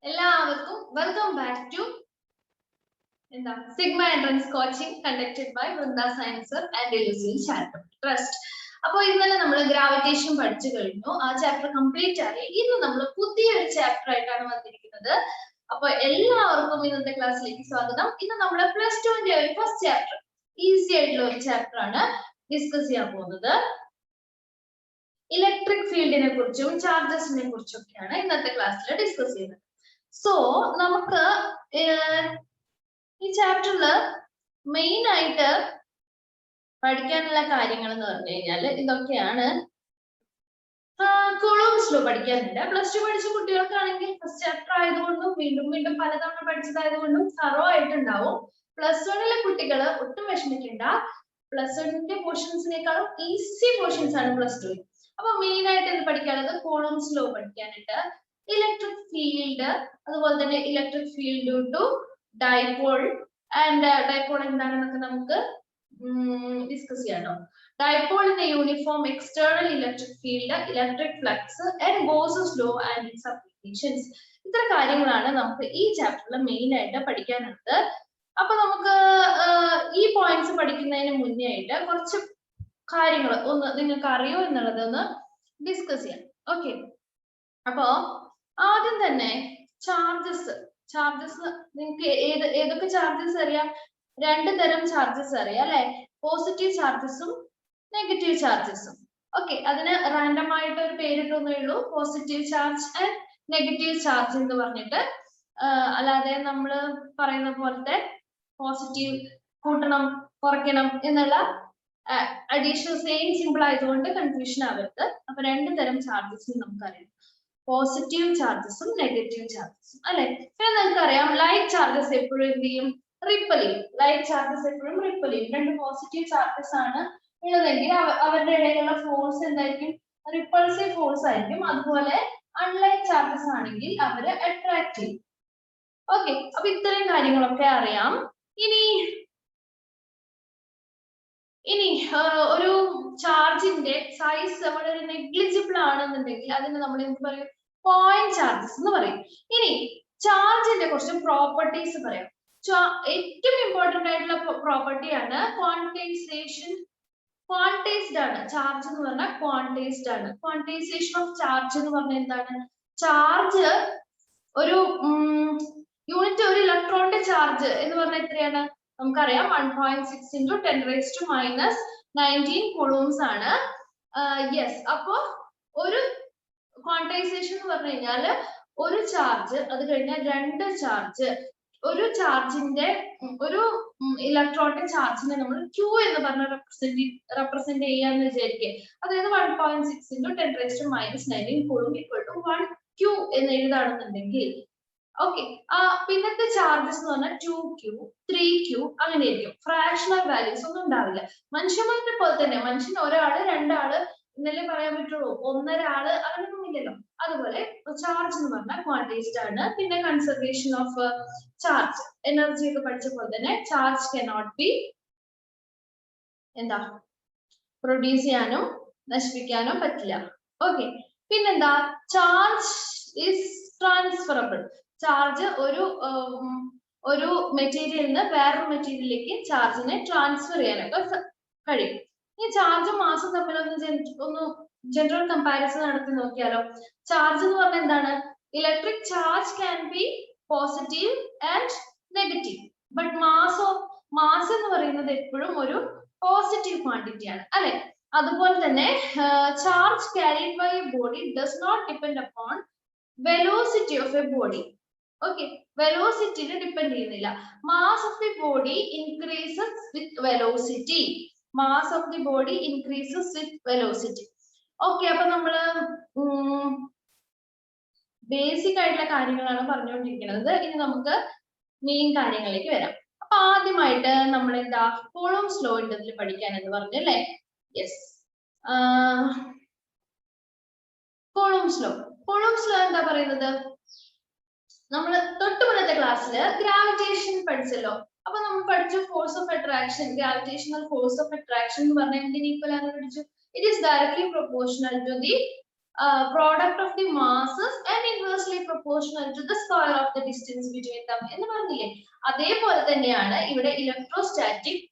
എല്ലാവർക്കും welcome back to Sigma entrance coaching conducted by Vrinda science and Elysian charitable trust. അപ്പോൾ ഇന്നലെ നമ്മൾ gravitation പഠിച്ചു കഴിഞ്ഞു. ആ ചാപ്റ്റർ കംപ്ലീറ്റ് ആയി. ഇന്ന് നമ്മൾ പുതിയൊരു ചാപ്റ്റർ ആയിട്ടാണ് വന്നിരിക്കുന്നത്. അപ്പോൾ എല്ലാവർക്കും ഇന്നത്തെ ക്ലാസ്സിലേക്ക് സ്വാഗതം. ഇന്ന് നമ്മൾ പ്ലസ് ടുവിന്റെ ഒരു ഫസ്റ്റ് ചാപ്റ്റർ, ഈസി ആയിട്ടുള്ള ഒരു ചാപ്റ്റർ ആണ് ഡിസ്കസ് ചെയ്യാൻ പോകുന്നത്. ഇലക്ട്രിക് ഫീൽഡിനെ കുറിച്ചും ചാർജസിനെ കുറിച്ചും ഒക്കെയാണ് ഇന്നത്തെ ക്ലാസ്സിൽ ഡിസ്കസ് ചെയ്യുന്നത്. സോ നമുക്ക് ഈ ചാപ്റ്ററിൽ മെയിൻ ആയിട്ട് പഠിക്കാനുള്ള കാര്യങ്ങൾ എന്ന് പറഞ്ഞു കഴിഞ്ഞാൽ ഇതൊക്കെയാണ്. കൂളോംസ് ലോ പഠിക്കാനുണ്ട്. പ്ലസ് ടു പഠിച്ച കുട്ടികൾക്കാണെങ്കിൽ ഫസ്റ്റ് ചാപ്റ്റർ ആയതുകൊണ്ടും വീണ്ടും വീണ്ടും പലതവണ പഠിച്ചതായതുകൊണ്ടും തറോ ആയിട്ടുണ്ടാവും. പ്ലസ് വണ്ണിലെ കുട്ടികൾ ഒട്ടും വിഷമിക്കണ്ട. പ്ലസ് വണ്ണിന്റെ പോർഷൻസിനേക്കാളും ഈസി പോർഷൻസ് ആണ് പ്ലസ് ടു. അപ്പൊ മെയിൻ ആയിട്ട് ഇത് പഠിക്കാനുള്ളത് കൂളോംസ് ലോ പഠിക്കാനുണ്ട്, ഇലക്ട്രിക് ഫീൽഡ്, അതുപോലെ തന്നെ electric field to dipole and dipole എന്താണെന്നൊക്കെ നമുക്ക് ഡിസ്കസ് ചെയ്യാനോ. Dipole in a uniform external electric field, electric flux and Gauss's law and its applications. ഇത്ര കാര്യങ്ങളാണ് നമുക്ക് ഈ ചാപ്റ്ററിൽ മെയിൻ ആയിട്ട് പഠിക്കാനുള്ളത്. അപ്പൊ നമുക്ക് ഈ പോയിന്റ്സ് പഠിക്കുന്നതിന് മുന്നേ ആയിട്ട് കുറച്ച് കാര്യങ്ങൾ ഒന്ന് നിങ്ങൾക്ക് അറിയോ എന്നുള്ളതൊന്ന് ഡിസ്കസ് ചെയ്യാം. ഓക്കെ, അപ്പോ ആദ്യം തന്നെ ചാർജസ് നിങ്ങൾക്ക് ഏതൊക്കെ ചാർജസ് അറിയാം? രണ്ട് തരം ചാർജസ് അറിയാം അല്ലെ? പോസിറ്റീവ് ചാർജസും നെഗറ്റീവ് ചാർജസും. ഓക്കെ, അതിന് റാൻഡം ആയിട്ട് ഒരു പേരിട്ടൊന്നേ ഉള്ളൂ, positive charge and negative charge എന്ന് പറഞ്ഞിട്ട്. അല്ലാതെ നമ്മൾ പറയുന്ന പോലത്തെ പോസിറ്റീവ് കൂട്ടണം കുറയ്ക്കണം എന്നുള്ള അഡീഷണൽ സെയിം സിമ്പിൾ ആയതുകൊണ്ട് കൺഫ്യൂഷൻ ആവരുത്. അപ്പൊ രണ്ട് തരം ചാർജസ് നമുക്കറിയാം, പോസിറ്റീവ് ചാർജസും നെഗറ്റീവ് ചാർജസും അല്ലെ? പിന്നെ നമുക്കറിയാം ലൈറ്റ് ചാർജസ് എപ്പോഴും എന്ത് ചെയ്യും? റിപ്പൽ ചെയ്യും. ലൈറ്റ് ചാർജസ് എപ്പോഴും റിപ്പൽ ചെയ്യും. രണ്ട് പോസിറ്റീവ് ചാർജസ് ആണ് ഉള്ളതെങ്കിൽ അവരുടെ ഇടയിലുള്ള ഫോഴ്സ് എന്തായിരിക്കും? റിപ്പൾസീവ് ഫോഴ്സ് ആയിരിക്കും. അതുപോലെ അൺലൈറ്റ് ചാർജസ് ആണെങ്കിൽ അവര് അട്രാക്ട് ചെയ്യും. ഓക്കെ, അപ്പൊ ഇത്രയും കാര്യങ്ങളൊക്കെ അറിയാം. ഇനി ഒരു ചാർജിന്റെ സൈസ് വളരെ നെഗ്ലിജിബിൾ ആണെന്നുണ്ടെങ്കിൽ അതിന് നമ്മൾ എന്ത് പറയും? പോയിന്റ് ചാർജസ് എന്ന് പറയും. ഇനി ചാർജിന്റെ കുറച്ച് പ്രോപ്പർട്ടീസ് പറയാം. ഏറ്റവും ഇമ്പോർട്ടന്റ് ആയിട്ടുള്ള പ്രോപ്പർട്ടിയാണ് ക്വാണ്ടിസേഷൻ. ക്വാണ്ടൈസ്ഡ് ആണ് ചാർജ് എന്ന് പറഞ്ഞാൽ, ക്വാണ്ടൈസ്ഡ് ആണ്. ക്വാണ്ടൈസേഷൻ ഓഫ് ചാർജ് എന്ന് പറഞ്ഞാൽ എന്താണ്? ചാർജ് ഒരു യൂണിറ്റ്, ഒരു ഇലക്ട്രോണിന്റെ ചാർജ് എന്ന് പറഞ്ഞാൽ എത്രയാണ്? നമുക്കറിയാം 1.6 × 10⁻⁻19 കൂളോംസ് ആണ്. യെസ്, അപ്പോ ഒരു ക്വാണ്ടൈസേഷൻ എന്ന് പറഞ്ഞു കഴിഞ്ഞാൽ ഒരു ചാർജ്, അത് കഴിഞ്ഞാൽ രണ്ട് ചാർജ്. ഒരു ചാർജിന്റെ, ഒരു ഇലക്ട്രോണിന്റെ ചാർജിനെ നമ്മൾ Q എന്ന് പറഞ്ഞ റെപ്രസെന്റ് ചെയ്യാന്ന് വിചാരിക്കുക. അതായത് 1.6 × 10⁻⁻19 കൂളോം = 1Q എന്ന് എഴുതാണെന്നുണ്ടെങ്കിൽ, ഓക്കെ, പിന്നത്തെ ചാർജസ് എന്ന് പറഞ്ഞാൽ 2Q 3Q അങ്ങനെ ആയിരിക്കും. ഫ്രാക്ഷണൽ വാല്യൂസ് ഒന്നും ഉണ്ടാവില്ല. മനുഷ്യന്മാരുടെ പോലെ തന്നെ, മനുഷ്യൻ ഒരാള് രണ്ടാള് എന്നല്ലേ പറയാൻ പറ്റുള്ളൂ, ഒന്നരാള് അങ്ങനെയൊന്നും ഇല്ലല്ലോ. അതുപോലെ ചാർജ് എന്ന് പറഞ്ഞാൽ ക്വാണ്ടൈസ്ഡ് ആണ്. പിന്നെ കൺസർവേഷൻ ഓഫ് ചാർജ്, എനർജി ഒക്കെ പഠിച്ച പോലെ തന്നെ ചാർജ് കനോട്ട് ബി പ്രൊഡ്യൂസ് ചെയ്യാനും നശിപ്പിക്കാനും പറ്റില്ല. ഓക്കെ, പിന്നെന്താ? Charge is transferable. ചാർജ് ഒരു മെറ്റീരിയലിൽ നിന്ന് വേറൊരു മെറ്റീരിയലിലേക്ക് ചാർജിനെ ട്രാൻസ്ഫർ ചെയ്യാനൊക്കെ കഴിയും. ഈ ചാർജും മാസും തമ്മിൽ ഒന്ന് ജനറൽ കമ്പാരിസൺ നടത്തി നോക്കിയാലോ? ചാർജ് എന്ന് പറഞ്ഞാൽ എന്താണ്? Electric charge can be positive and negative, but mass എന്ന് പറയുന്നത് എപ്പോഴും ഒരു പോസിറ്റീവ് ക്വാണ്ടിറ്റി ആണ് അല്ലെ? അതുപോലെ തന്നെ charge carried by a body does not depend upon velocity of a body. Okay, വെലോസിറ്റിനെ ഡിപെൻഡ് ചെയ്യുന്നില്ല. Mass of the body increases with velocity. Mass of the body increases with velocity. Okay, അപ്പൊ നമ്മള് basic ആയിട്ടുള്ള കാര്യങ്ങളാണ് പറഞ്ഞുകൊണ്ടിരിക്കുന്നത്. ഇനി നമുക്ക് main കാര്യങ്ങളിലേക്ക് വരാം. അപ്പൊ ആദ്യമായിട്ട് നമ്മൾ എന്താ കൂളോംസ് ലോ ഇതിൽ പഠിക്കാൻ എന്ന് പറഞ്ഞു അല്ലേ? യെസ്, കൂളോംസ് ലോ എന്താ പറയുന്നത്? നമ്മൾ തൊട്ട് മുന്നത്തെ ക്ലാസ്സിൽ ഗ്രാവിറ്റേഷൻ പഠിച്ചല്ലോ. അപ്പൊ നമ്മൾ പഠിച്ചു force of attraction, gravitational force of attraction എന്ന് പറഞ്ഞാൽ എന്തിന് ഈക്വൽ ആണെന്ന് പഠിച്ചു? It is directly proportional to the product of the masses and inversely proportional to the square of the distance between them എന്ന് പറഞ്ഞില്ലേ അതേപോലെ തന്നെയാണ് ഇവിടെ electrostatic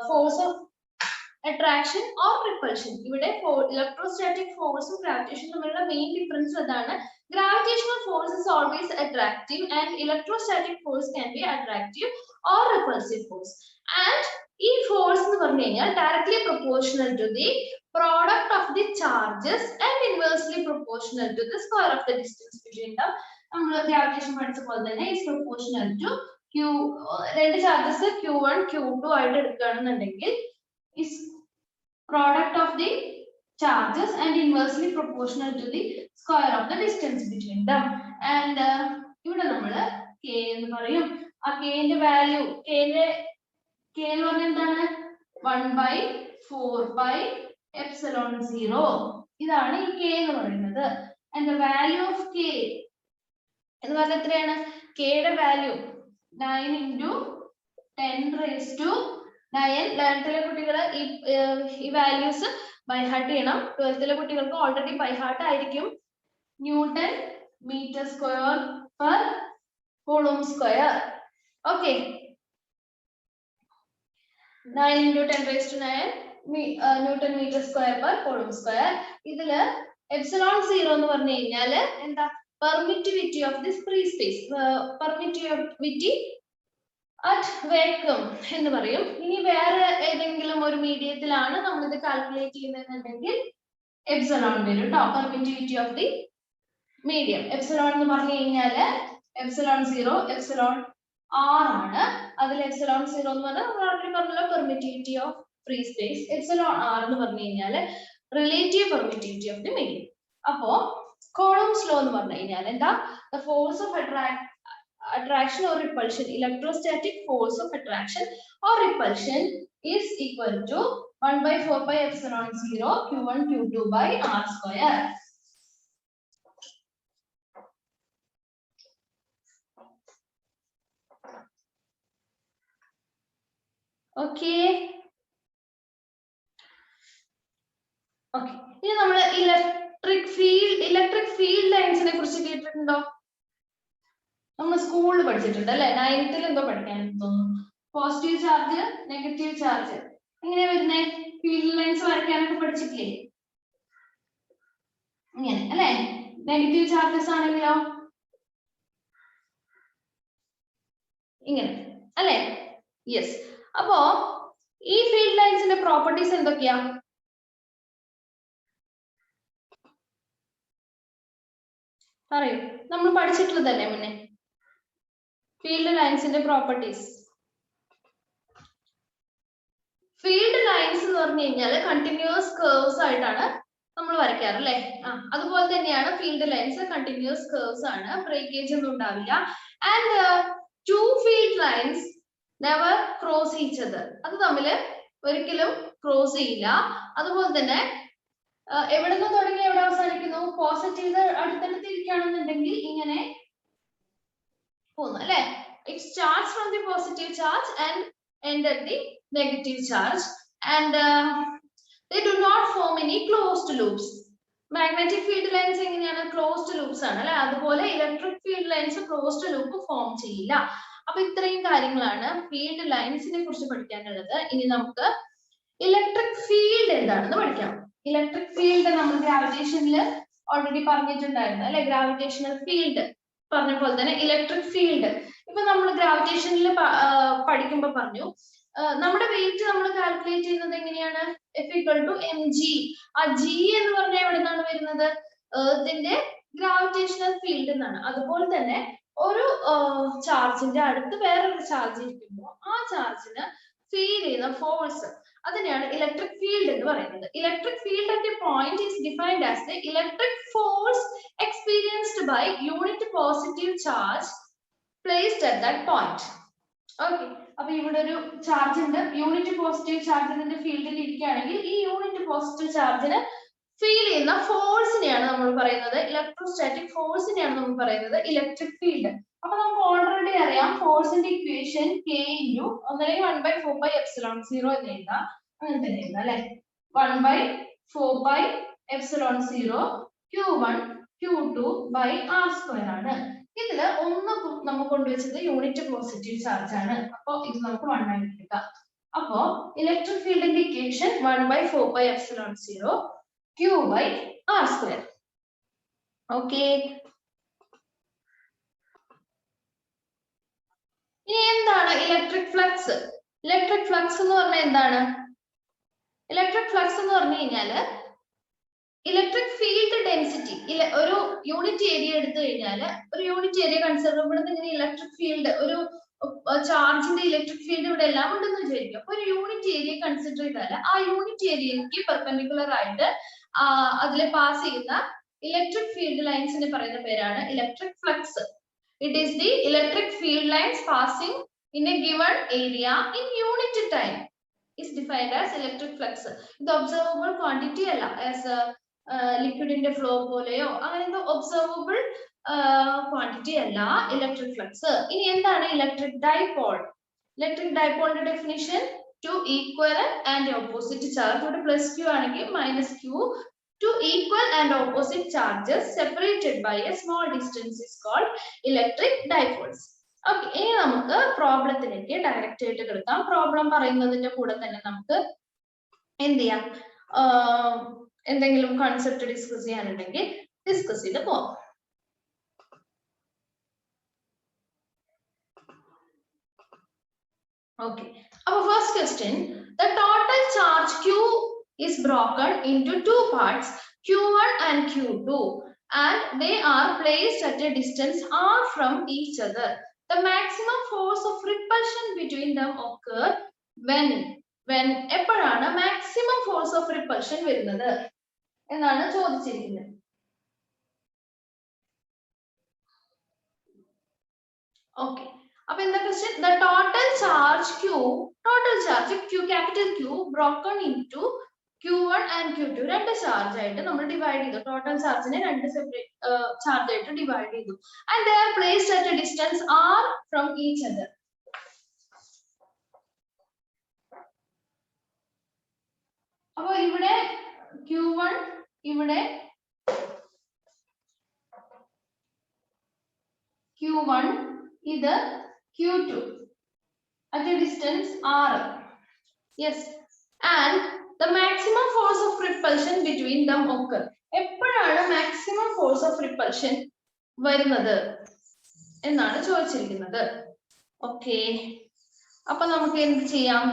force of attraction or repulsion ഇവിടെ electrostatic force ഉം gravitation തമ്മിലുള്ള main difference അതാണ് gravitational force is always attractive and electrostatic force can be attractive or repulsive force and ഈ force എന്ന് പറഞ്ഞു കഴിഞ്ഞാൽ directly proportional to the product of the charges and inversely proportional to the square of the distance between them നമ്മൾ gravitation പഠിച്ച പോലെ തന്നെ is proportional to q രണ്ട് charges q1 q2 ആയിട്ട് എടുക്കുകയാണെന്നുണ്ടെങ്കിൽ is product of the charges and inversely proportional to the square of the distance between them and ഇവിടെ നമ്മൾ k എന്ന് പറയും ആ k ന്റെ വാല്യൂ k എന്ന് പറഞ്ഞാൽ എന്താണ് 1/4 pi epsilon 0 ഇതാണ് ഈ k എന്ന് പറയുന്നത് and the value of k എന്ന് പറഞ്ഞാൽ എത്രയാണ് k യുടെ value 9 into 10 raised to 9 11th കുട്ടികളെ ഈ വാല്യൂസ് ബൈ ഹാർട്ട് ചെയ്യണം 12th കുട്ടികൾക്ക് ഓൾറെഡി ബൈ ഹാർട്ട് ആയിരിക്കും newton metre square per coulomb square okay 9 into 10 raised to 9 newton metre square per coulomb square ഇതില് എപ്സിലോൺ 0 എന്ന് പറഞ്ഞു കഴിഞ്ഞാൽ എന്താ permittivity of this free space permittivity at vacuum എന്ന് പറയും ഇനി വേറെ ഏതെങ്കിലും ഒരു മീഡിയത്തിലാണ് നമ്മൾ ഇത് കാൽക്കുലേറ്റ് ചെയ്യുന്നതെന്നുണ്ടെങ്കിൽ എപ്സിലോൺ വരും ട്ടോ permittivity of the medium epsilon എന്ന് പറഞ്ഞു കഴിഞ്ഞാൽ എപ്സിലോൺ 0 എപ്സിലോൺ r ആണ് അതിൽ എപ്സിലോൺ 0 എന്ന് പറഞ്ഞാൽ നമ്മൾ ഓൾറെഡി പറഞ്ഞല്ലോ permittivity of free space epsilon r എന്ന് പറഞ്ഞു കഴിഞ്ഞാൽ relative permittivity of the medium അപ്പോൾ കൂളോംസ് ലോ എന്ന് പറഞ്ഞു കഴിഞ്ഞാൽ എന്താ the force of attraction or repulsion electrostatic force of attraction or repulsion is equal to 1/4 pi epsilon 0 q1 q2 by r square okay ഇനി നമ്മൾ ഇലക്ട്രിക് ഫീൽഡ് ലൈൻസിനെ കുറിച്ച് കേട്ടിട്ടുണ്ടോ നമ്മൾ സ്കൂളിൽ പഠിച്ചിട്ടുണ്ട് അല്ലേ 9th എന്തോ പഠിക്കാൻ തോന്നുന്നു പോസിറ്റീവ് ചാർജ് നെഗറ്റീവ് ചാർജ് എങ്ങനെയാ വരുന്നേ ഫീൽഡ് ലൈൻസ് വരയ്ക്കാനൊക്കെ പഠിച്ചിട്ടില്ലേ ഇങ്ങനെ അല്ലേ നെഗറ്റീവ് ചാർജസ് ആണെങ്കിലോ ഇങ്ങനെ അല്ലേ യെസ് അപ്പോ ഈ ഫീൽഡ് ലൈൻസിന്റെ പ്രോപ്പർട്ടീസ് എന്തൊക്കെയാ പറയൂ നമ്മൾ പഠിച്ചിട്ടുള്ളതല്ലേ മുന്നേ ഫീൽഡ് ലൈൻസിന്റെ പ്രോപ്പർട്ടീസ് ഫീൽഡ് ലൈൻസ് എന്ന് പറഞ്ഞു കഴിഞ്ഞാൽ കണ്ടിന്യൂസ് കർവ്സ് ആയിട്ടാണ് നമ്മൾ വരയ്ക്കാറ് അല്ലേ അതുപോലെ തന്നെയാണ് ഫീൽഡ് ലൈൻസ് കണ്ടിന്യൂസ് കർവ്സ് ആണ് ബ്രേക്കേജ് ഒന്നും ഉണ്ടാവില്ല and two field lines never cross each other അത് തമ്മിൽ ഒരിക്കലും ക്രോസ് ചെയ്യില്ല അതുപോലെ തന്നെ എവിടെ നിന്ന് തുടങ്ങി എവിടെ അവസാനിക്കുന്നു പോസിറ്റീവ് അടുത്തടുത്തിരിക്കുകയാണെന്നുണ്ടെങ്കിൽ ഇങ്ങനെ പോകുന്നു അല്ലേ it starts from the positive charge and end at the negative charge and they do not form any closed loops magnetic field lines എങ്ങനെയാണ് closed loops ആണ് അല്ലേ അതുപോലെ electric field lines closed loop form ചെയ്യില്ല അപ്പൊ ഇത്രയും കാര്യങ്ങളാണ് field ലൈൻസിനെ കുറിച്ച് പഠിക്കാനുള്ളത് ഇനി നമുക്ക് ഇലക്ട്രിക് ഫീൽഡ് എന്താണെന്ന് പഠിക്കാം ഇലക്ട്രിക് ഫീൽഡ് നമ്മൾ ഗ്രാവിറ്റേഷനിൽ ഓൾറെഡി പറഞ്ഞിട്ടുണ്ടായിരുന്നു അല്ലെ ഗ്രാവിറ്റേഷണൽ ഫീൽഡ് പറഞ്ഞ പോലെ തന്നെ ഇലക്ട്രിക് ഫീൽഡ് ഇപ്പൊ നമ്മൾ ഗ്രാവിറ്റേഷനിൽ പഠിക്കുമ്പോൾ പറഞ്ഞു നമ്മുടെ വെയിറ്റ് നമ്മൾ കാൽക്കുലേറ്റ് ചെയ്യുന്നത് എങ്ങനെയാണ് F = mg ആ g എന്ന് പറഞ്ഞാൽ എവിടെ നിന്നാണ് വരുന്നത് എർത്തിന്റെ ഗ്രാവിറ്റേഷണൽ ഫീൽഡ് എന്നാണ് അതുപോലെ തന്നെ ഒരു ചാർജിന്റെ അടുത്ത് വേറൊരു ചാർജ് ഇരിക്കുമ്പോൾ ആ ചാർജിന് ഫീൽ ചെയ്യുന്ന ഫോഴ്സ് അതിനെയാണ് ഇലക്ട്രിക് ഫീൽഡ് എന്ന് പറയുന്നത് electric field at a point is defined as the electric force experienced by unit positive charge placed at that point okay അപ്പൊ ഇവിടെ ഒരു ചാർജ് ഉണ്ട് യൂണിറ്റ് പോസിറ്റീവ് ചാർജ് ഇതിന്റെ ഫീൽഡിൽ ഇരിക്കുകയാണെങ്കിൽ ഈ യൂണിറ്റ് പോസിറ്റീവ് ചാർജിന് ഫീൽ ചെയ്യുന്ന ഫോഴ്സിനെയാണ് നമ്മൾ പറയുന്നത് ഇലക്ട്രോസ്റ്റാറ്റിക് ഫോഴ്സിനെയാണ് നമ്മൾ പറയുന്നത് ഇലക്ട്രിക് ഫീൽഡ് അപ്പൊ നമുക്ക് ഓൾറെഡി അറിയാം ഫോഴ്സിന്റെ ഇക്വേഷൻ k × ഒന്നല്ലെങ്കിൽ 1/4 pi epsilon 0 എന്ന് എഴുതാം അങ്ങനെ തന്നെ എഴുതാം അല്ലെ 1/4 pi epsilon 0 q1 q2 by r square ആണ്. ഇതില് ഒന്ന് നമ്മൾ കൊണ്ടുവച്ചത് യൂണിറ്റ് പോസിറ്റീവ് ചാർജ് ആണ്. അപ്പോൾ ഇത് നമുക്ക് 1 ആയിട്ട് എടുക്കാം. അപ്പോ ഇലക്ട്രിക് ഫീൽഡിന്റെ equation 1/4 epsilon 0 q by r square. Okay, ഇനി എന്താണ് ഇലക്ട്രിക് ഫ്ലക്സ്? ഇലക്ട്രിക് ഫ്ലക്സ് എന്ന് പറഞ്ഞാൽ എന്താണ്? ഇലക്ട്രിക് ഫ്ലക്സ് എന്ന് പറഞ്ഞു കഴിഞ്ഞാൽ ഇലക്ട്രിക് ഫീൽഡ് ഡെൻസിറ്റി. ഒരു യൂണിറ്റ് ഏരിയ എടുത്തു കഴിഞ്ഞാൽ ഒരു യൂണിറ്റ് ഏരിയ കൺസിഡർ ചെയ്യുമ്പോൾ ഇങ്ങനെ ഇലക്ട്രിക് ഫീൽഡ്, ഒരു ചാർജിന്റെ ഇലക്ട്രിക് ഫീൽഡ് ഇവിടെ എല്ലാം ഉണ്ടെന്ന് വിചാരിക്കും. അപ്പൊ ഒരു യൂണിറ്റ് ഏരിയ കൺസിഡർ ചെയ്താൽ ആ യൂണിറ്റ് ഏരിയക്ക് പെർപെൻഡിക്കുലർ ആയിട്ട് അതിൽ പാസ് ചെയ്യുന്ന ഇലക്ട്രിക് ഫീൽഡ് ലൈൻസിനെ പറയുന്ന പേരാണ് electric flux. It is the electric field lines passing in a given area in unit time is defined as electric flux. The observable quantity alla as liquid in the flow poleyo angane observable quantity alla electric flux. Ini endana electric dipole? Electric dipole ന്റെ definition: two equivalent and opposite charge odu plus q aanengil minus q. Two equal and opposite charges separated by a small distance is called electric dipoles. Okay, ഇനി നമുക്ക് പ്രോബ്ലത്തിലേക്ക് direct ആയിട്ട് കിടക്കാം. Problem പറയുന്നതിന്റെ കൂടെ തന്നെ നമുക്ക് എന്ത് ചെയ്യാം, എന്തെങ്കിലും കോൺസെപ്റ്റ് ഡിസ്കസ് ചെയ്യാനുണ്ടെങ്കിൽ ഡിസ്കസ് ചെയ്ത് പോകാം. Okay, our first question: the total charge q is broken into two parts, q1 and q2, and they are placed at a distance r from each other. The maximum force of repulsion between them occur when എപ്പോഴാണ് maximum force of repulsion വരുന്നത് എന്നാണ് ചോദിച്ചിരിക്കുന്നത്. Okay, അപ്പോൾ എന്താ question? The total charge q, capital Q broken into q1 and q2 രണ്ട് charge ആയിട്ട് നമ്മൾ divide ചെയ്തു. ടോട്ടൽ ചാർജിനെ രണ്ട് സെപ്പറേറ്റ് ചാർജ് ആയിട്ട് ഡിവൈഡ് ചെയ്തു. and they are placed at a distance r from each other. അപ്പോൾ ഇവിടെ q1, ഇവിടെ q1, ഇത് q2 at a distance r. Yes, and the maximum force of repulsion between them occur. എപ്പോഴാണ് maximum force of repulsion വരുന്നത് എന്നാണ് ചോദിച്ചിരിക്കുന്നത്. Okay, അപ്പൊ നമുക്ക് എന്ത് ചെയ്യാം?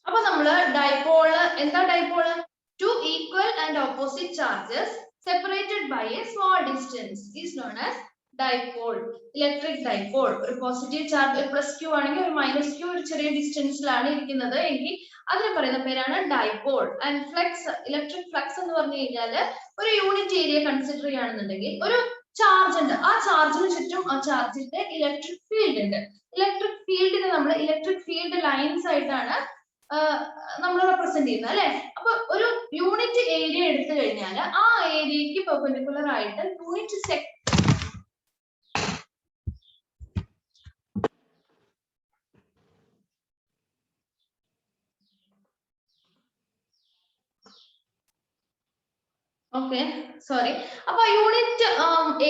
അപ്പൊ നമ്മള് ഡൈപോള്, എന്താ dipole? Two equal and opposite charges separated by a small distance is known as dipole. Electric dipole. ഒരു പോസിറ്റീവ് ചാർജ് പ്ലസ് q ആണെങ്കിൽ ഒരു മൈനസ് q ഒരു ചെറിയ ഡിസ്റ്റൻസിലാണ് ഇരിക്കുന്നത് എങ്കിൽ അതിനെ പറയുന്ന പേരാണ് dipole. And flux, electric flux എന്ന് പറഞ്ഞു കഴിഞ്ഞാൽ ഒരു യൂണിറ്റ് ഏരിയ കൺസിഡർ ചെയ്യുകയാണെന്നുണ്ടെങ്കിൽ ഒരു ചാർജ് ഉണ്ട്, ആ ചാർജിന് ചുറ്റും ആ ചാർജിന്റെ ഇലക്ട്രിക് ഫീൽഡ് ഉണ്ട്. ഇലക്ട്രിക് ഫീൽഡിനെ നമ്മൾ ഇലക്ട്രിക് ഫീൽഡ് ലൈൻസ് ആയിട്ടാണ് നമ്മൾ റെപ്രസെന്റ് ചെയ്യുന്നത്, അല്ലെ? അപ്പൊ ഒരു യൂണിറ്റ് ഏരിയ എടുത്തു കഴിഞ്ഞാൽ ആ ഏരിയക്ക് പെർപെൻഡിക്കുലർ ആയിട്ട് യൂണിറ്റ് അപ്പൊ യൂണിറ്റ്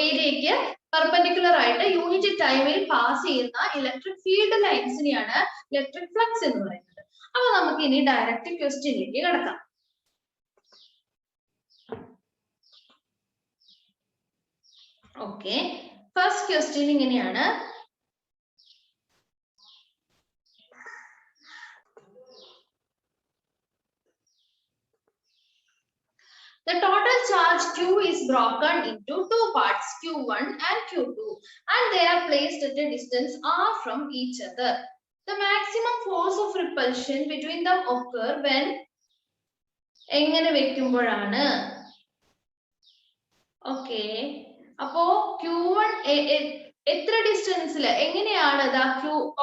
ഏരിയക്ക് പെർപെൻഡിക്കുലർ ആയിട്ട് യൂണിറ്റ് ടൈമിൽ പാസ് ചെയ്യുന്ന ഇലക്ട്രിക് ഫീൽഡ് ലൈൻസിനെയാണ് ഇലക്ട്രിക് ഫ്ലക്സ് എന്ന് പറയുന്നത്. അപ്പൊ നമുക്ക് ഇനി ഡയറക്റ്റ് ക്വസ്റ്റ്യനിലേക്ക് കടക്കാം. ഓക്കെ, ഫസ്റ്റ് ക്വസ്റ്റ്യൻ ഇങ്ങനെയാണ്. The total charge q is broken into two parts, q1 and q2, and they are placed at a distance r from each other. The maximum force of repulsion between them occur when എങ്ങനെ വെക്കുമ്പോഴാണ്? Okay, അപ്പോ q1 എത്ര ഡിസ്റ്റൻസിൽ എങ്ങനെയാണ്?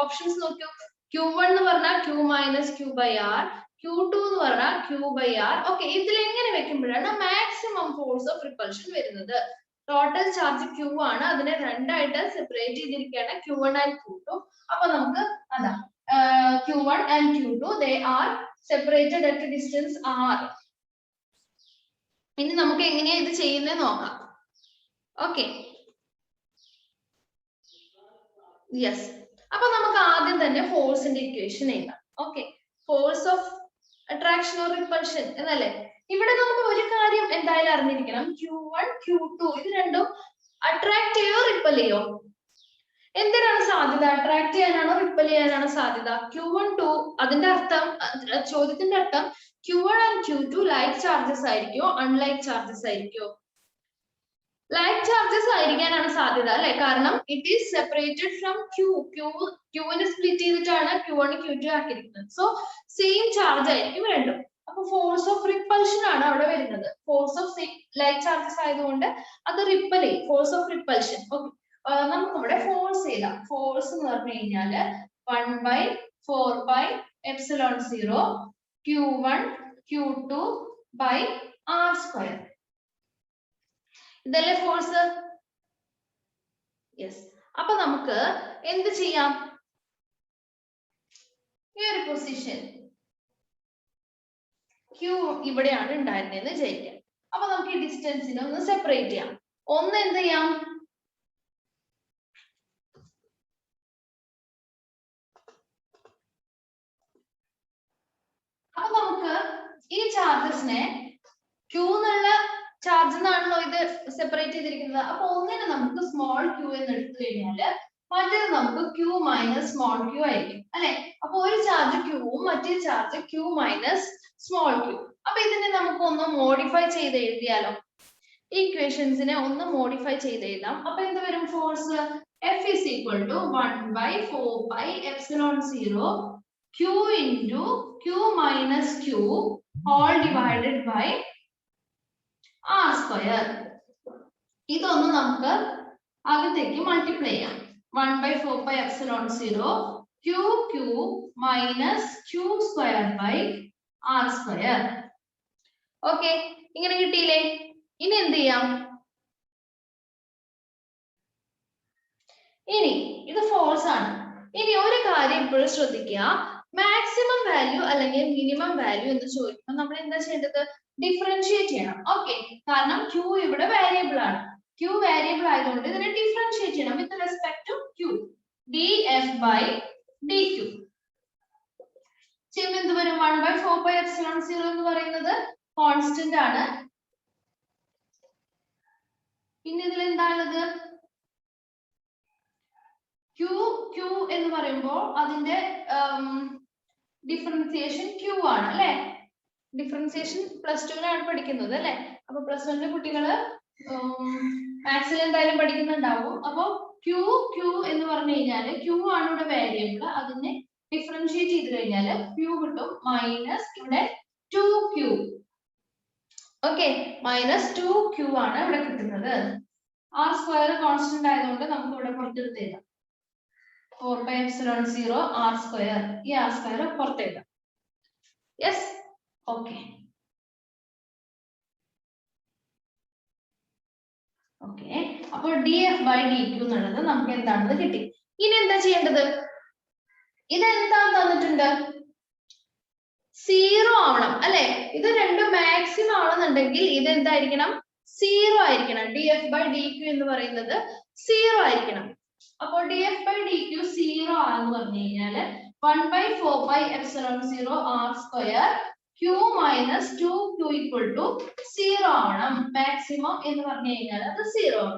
Options നോക്കൂ. q1 എന്ന് പറഞ്ഞാൽ q minus q by r, q2 എന്ന് പറഞ്ഞാൽ q by r. Okay, ഇതിൽ എങ്ങനെ വെക്കുമ്പോഴാണ് മാക്സിമം ഫോഴ്സ് ഓഫ് റിപ്പൾഷൻ വരുന്നത്? ടോട്ടൽ ചാർജ് Q ആണ്. അതിനെ രണ്ടായിട്ട് സെപ്പറേറ്റ് ചെയ്തിരിക്കുകയാണ് Q1 and Q2. അപ്പൊ നമുക്ക് അതാ Q1 and Q2 they are separated at a distance R. ഇനി നമുക്ക് എങ്ങനെയാ ഇത് ചെയ്യുന്നത് നോക്കാം. Okay, yes. അപ്പൊ നമുക്ക് ആദ്യം തന്നെ ഫോഴ്സിന്റെ ഇക്വേഷൻ എഴുതാം. Okay, force of attraction or repulsion എന്നല്ലേ. ഇവിടെ നമുക്ക് ഒരു കാര്യം എന്തായാലും അറിഞ്ഞിരിക്കണം, Q1 Q2 ഇത് രണ്ടും അട്രാക്ട് ചെയ്യോ റിപ്പൽ ചെയ്യോ? എന്തിനാണ് സാധ്യത? അട്രാക്ട് ചെയ്യാനാണോ റിപ്പൽ ചെയ്യാനാണോ സാധ്യത? Q1 2 അതിന്റെ അർത്ഥം, ചോദ്യത്തിന്റെ അർത്ഥം Q1 and Q2 like charges ആയിരിക്കോ അൺലൈക്ക് ചാർജസ് ആയിരിക്കോ? ലൈക്ക് ചാർജസ് ആയിരിക്കാനാണ് സാധ്യത അല്ലെ, കാരണം it is separated from Q1 split ചെയ്തിട്ടാണ് Q1 Q2 ആക്കിയിരിക്കുന്നത്. So same charge ആയിരിക്കും രണ്ടും. അപ്പൊ ഫോഴ്സ് ഓഫ് റിപ്പൾഷൻ ആണ് അവിടെ വരുന്നത്. ഫോഴ്സ് ഓഫ് ലൈക്ക് ചാർജസ് ആയതുകൊണ്ട് അത് റിപ്പൽ ചെയ്യും, ഫോഴ്സ് ഓഫ് റിപ്പൾഷൻ. ഓക്കെ, നമുക്ക് ഇവിടെ ഫോഴ്സ് ചെയ്താം. ഫോഴ്സ് എന്ന് പറഞ്ഞു കഴിഞ്ഞാല് 1/4πε0 Q1 Q2 by R square. ഇതല്ലേ ഫോഴ്സ്? യെസ്. അപ്പൊ നമുക്ക് എന്ത് ചെയ്യാം? ഈ ഒരു പൊസിഷൻ Q ഇവിടെയാണ് ഉണ്ടായിരുന്നതെന്ന് വിചാരിക്കാം. അപ്പൊ നമുക്ക് ഈ ഡിസ്റ്റൻസിനെ ഒന്ന് സെപ്പറേറ്റ് ചെയ്യാം. ഒന്ന് എന്ത് ചെയ്യാം? അപ്പൊ നമുക്ക് ഈ ചാർജസിനെ Q എന്നുള്ള ചാർജ് എന്നാണല്ലോ ഇത് സെപ്പറേറ്റ് ചെയ്തിരിക്കുന്നത്. അപ്പൊ ഒന്നിനെ നമുക്ക് സ്മോൾ Q എന്ന് എടുത്തു കഴിഞ്ഞാല് മറ്റേത് നമുക്ക് Q മൈനസ് സ്മോൾ Q ആയിരിക്കും അല്ലെ. അപ്പൊ ഒരു ചാർജ് Q ഉം മറ്റേ charge Q minus small Q. അപ്പൊ ഇതിനെ നമുക്ക് ഒന്ന് മോഡിഫൈ ചെയ്ത് എഴുതിയാലോ? ഇക്വേഷൻസിനെ ഒന്ന് മോഡിഫൈ ചെയ്ത് എഴുതാം. അപ്പൊ എന്ത് വരും? Force F is equal to 1/4πε0 Q into Q minus Q all divided by R square. ഇതൊന്ന് നമുക്ക് അകത്തേക്ക് മൾട്ടിപ്ലൈ ചെയ്യാം. 1/4πε0 Q minus Q square by R square. Okay, ഇങ്ങനെ കിട്ടിയില്ലേ? ഇനി എന്ത് ചെയ്യാം? ഇനി ഇത് ഫോഴ്സ് ആണ്. ഇനി ഒരു കാര്യം ഇപ്പോഴും ശ്രദ്ധിക്കുക, മാക്സിമം വാല്യൂ അല്ലെങ്കിൽ മിനിമം വാല്യൂ എന്ന് ചോദിക്കുമ്പോൾ നമ്മൾ എന്താ ചെയ്യേണ്ടത്? ഡിഫറൻഷിയേറ്റ് ചെയ്യണം. ഓക്കെ, കാരണം Q ഇവിടെ വേരിയബിൾ ആണ്. Q വേരിയബിൾ ആയതുകൊണ്ട് ഇതിനെ ഡിഫറൻഷിയേറ്റ് ചെയ്യണം with respect to Q. dF by dQ ചെയ്യുമ്പോൾ എന്ത് വരും? 1/4πε0 എന്ന് പറയുന്നത് കോൺസ്റ്റന്റ് ആണ്. പിന്നെ ഇതിൽ എന്താണുള്ളത്? Q എന്ന് പറയുമ്പോൾ അതിന്റെ ഡിഫറൻസിയേഷൻ Q ആണ് അല്ലെ. ഡിഫറൻസിയേഷൻ +2 പഠിക്കുന്നത് അല്ലെ. അപ്പൊ +1 കുട്ടികള് മാത്സിൽ എന്തായാലും പഠിക്കുന്നുണ്ടാവും. അപ്പൊ Q എന്ന് പറഞ്ഞു കഴിഞ്ഞാല് Q ആണ് ഇവിടെ വേരിയബിൾ. അതിനെ ഡിഫറൻഷിയേറ്റ് ചെയ്ത് കഴിഞ്ഞാൽ Q കിട്ടും മൈനസ് ഇവിടെ 2Q. ഓക്കെ, മൈനസ് 2Q ആണ് ഇവിടെ കിട്ടുന്നത്. R സ്ക്വയർ കോൺസ്റ്റന്റ് ആയതുകൊണ്ട് നമുക്ക് ഇവിടെ പുറത്തെടുത്ത് എഴുതാം. 4πε0 R square. ഈ R square പുറത്തെഴുതാം. Yes, okay. ഓക്കെ, അപ്പോൾ dF by dQ എന്നുള്ളത് നമുക്ക് എന്താണെന്ന് കിട്ടി. ഇനി എന്താ ചെയ്യേണ്ടത്? ഇതെന്താന്ന് തന്നിട്ടുണ്ട്? 0 ആവണം അല്ലെ. ഇത് രണ്ടും മാക്സിമം ആണെന്നുണ്ടെങ്കിൽ ഇത് എന്തായിരിക്കണം? 0 ആയിരിക്കണം. dF by dQ എന്ന് പറയുന്നത് 0 ആയിരിക്കണം. അപ്പോൾ dF by dQ 0 ആണെന്ന് പറഞ്ഞു കഴിഞ്ഞാൽ 1/4πε0 R square Q minus 2Q equal to 0 ആവണം. മാക്സിമം എന്ന് പറഞ്ഞു കഴിഞ്ഞാൽ അത് 0 ആണ്.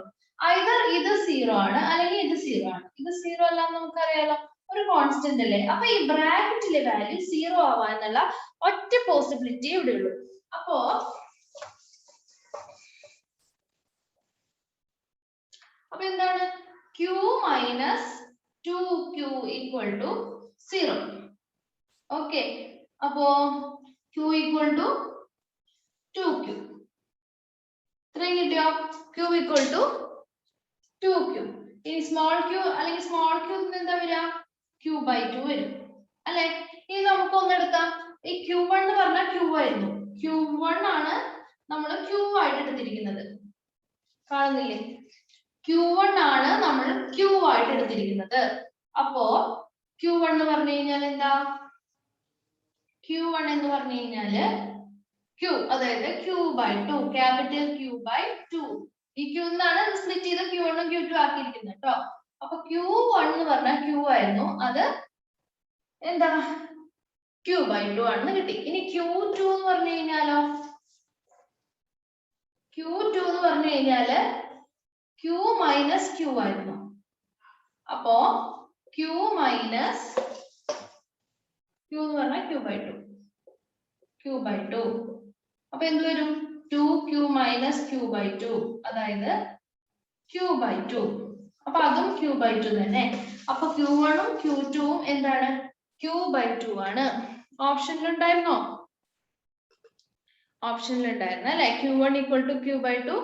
ഐദർ ഇത് 0 ആണ് അല്ലെങ്കിൽ ഇത് 0 ആണ്. ഇത് 0 അല്ല നമുക്കറിയാലോ, ഒരു കോൺസ്റ്റന്റ് അല്ലേ. അപ്പൊ ഈ ബ്രാക്കറ്റിലെ വാല്യൂ 0 ആവാനുള്ള ഒറ്റ പോസിബിലിറ്റി ഇവിടെ ഉള്ളൂ. അപ്പൊ എന്താണ്? Q minus 2Q equal to 0. Okay, അപ്പോ Q equal to 2Q. ഇത്രയും കിട്ടിയോ? Q equal to 2Q. ഇനി സ്മോൾ Q അല്ലെങ്കിൽ സ്മോൾ Q എന്താ വരിക? Q by 2 വരും അല്ലെ. ഇനി നമുക്ക് ഒന്നെടുക്കാം. ഈ Q1 എന്ന് പറഞ്ഞാൽ Q ആയിരുന്നു. Q1 ആണ് നമ്മൾ Q ആയിട്ട് എടുത്തിരിക്കുന്നത്. കാണുന്നില്ലേ? Q1 ആണ് നമ്മൾ Q ആയിട്ട് എടുത്തിരിക്കുന്നത്. അപ്പോ Q1 എന്ന് പറഞ്ഞു കഴിഞ്ഞാൽ എന്താ? Q1 എന്ന് പറഞ്ഞു കഴിഞ്ഞാല് Q, അതായത് Q/2, ക്യാപിറ്റൽ Q/2. ഈ Q എന്നാണ് സ്പ്ലിറ്റ് ചെയ്ത് Q1 ഉം Q2 ആക്കിയിരിക്കുന്നത് കേട്ടോ. അപ്പൊ Q1 എന്ന് പറഞ്ഞാൽ Q ആയിരുന്നു, അത് എന്താ Q/2 ആണെന്ന് കിട്ടി. ഇനി Q2 എന്ന് പറഞ്ഞു കഴിഞ്ഞാലോ, Q2 എന്ന് പറഞ്ഞു കഴിഞ്ഞാല് Q മൈനസ് Q ആയിരുന്നു. അപ്പോ Q മൈനസ് Q എന്ന് പറഞ്ഞാൽ Q/2. അപ്പൊ എന്ത് വരും? 2Q മൈനസ് Q/2, അതായത് Q/2. അപ്പൊ അതും Q/2 തന്നെ. അപ്പൊ Q1 ഉം Q2 ഉം എന്താണ്? Q/2 ആണ്. ഓപ്ഷനിൽ ഉണ്ടായിരുന്നോ? ഓപ്ഷനിൽ ഉണ്ടായിരുന്നു അല്ലെ? Q1 equal to Q/2,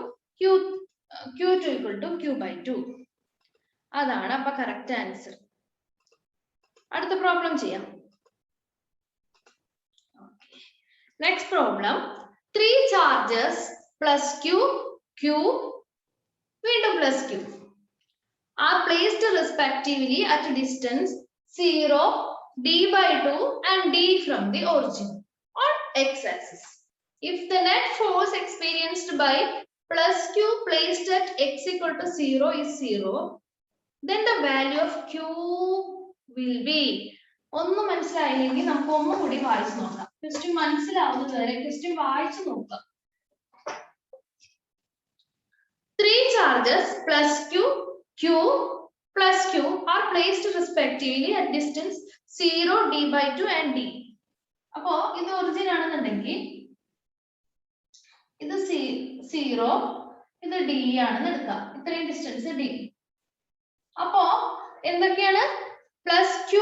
Q2 equal to Q/2. അതാണ് അപ്പൊ കറക്റ്റ് ആൻസർ. അടുത്ത പ്രോബ്ലം ചെയ്യാം. Next problem, 3 charges plus Q വീണ്ടും plus Q are placed respectively at a distance 0, d/2 and d from the origin on x-axis. If the net force experienced by plus Q placed at x equal to 0 is 0, then the value of Q will be. ഒന്നും മനസ്സിലായില്ലെങ്കിൽ നമുക്ക് ഒന്നുകൂടി വായിച്ചു നോക്കാം. Question മനസ്സിലാവുന്നത് വരെ question വായിച്ചു നോക്കാം. 3 charges plus Q plus Q are placed respectively at distance 0, d/2 and d. അപ്പോ ഇത് ഒറിജിൻ ആണെന്നുണ്ടെങ്കിൽ ഇത് 0, ഇത് d ആണെന്ന് എടുക്കാം. ഇത്രയും ഡിസ്റ്റൻസ് d. അപ്പോ എന്തൊക്കെയാണ്? പ്ലസ് Q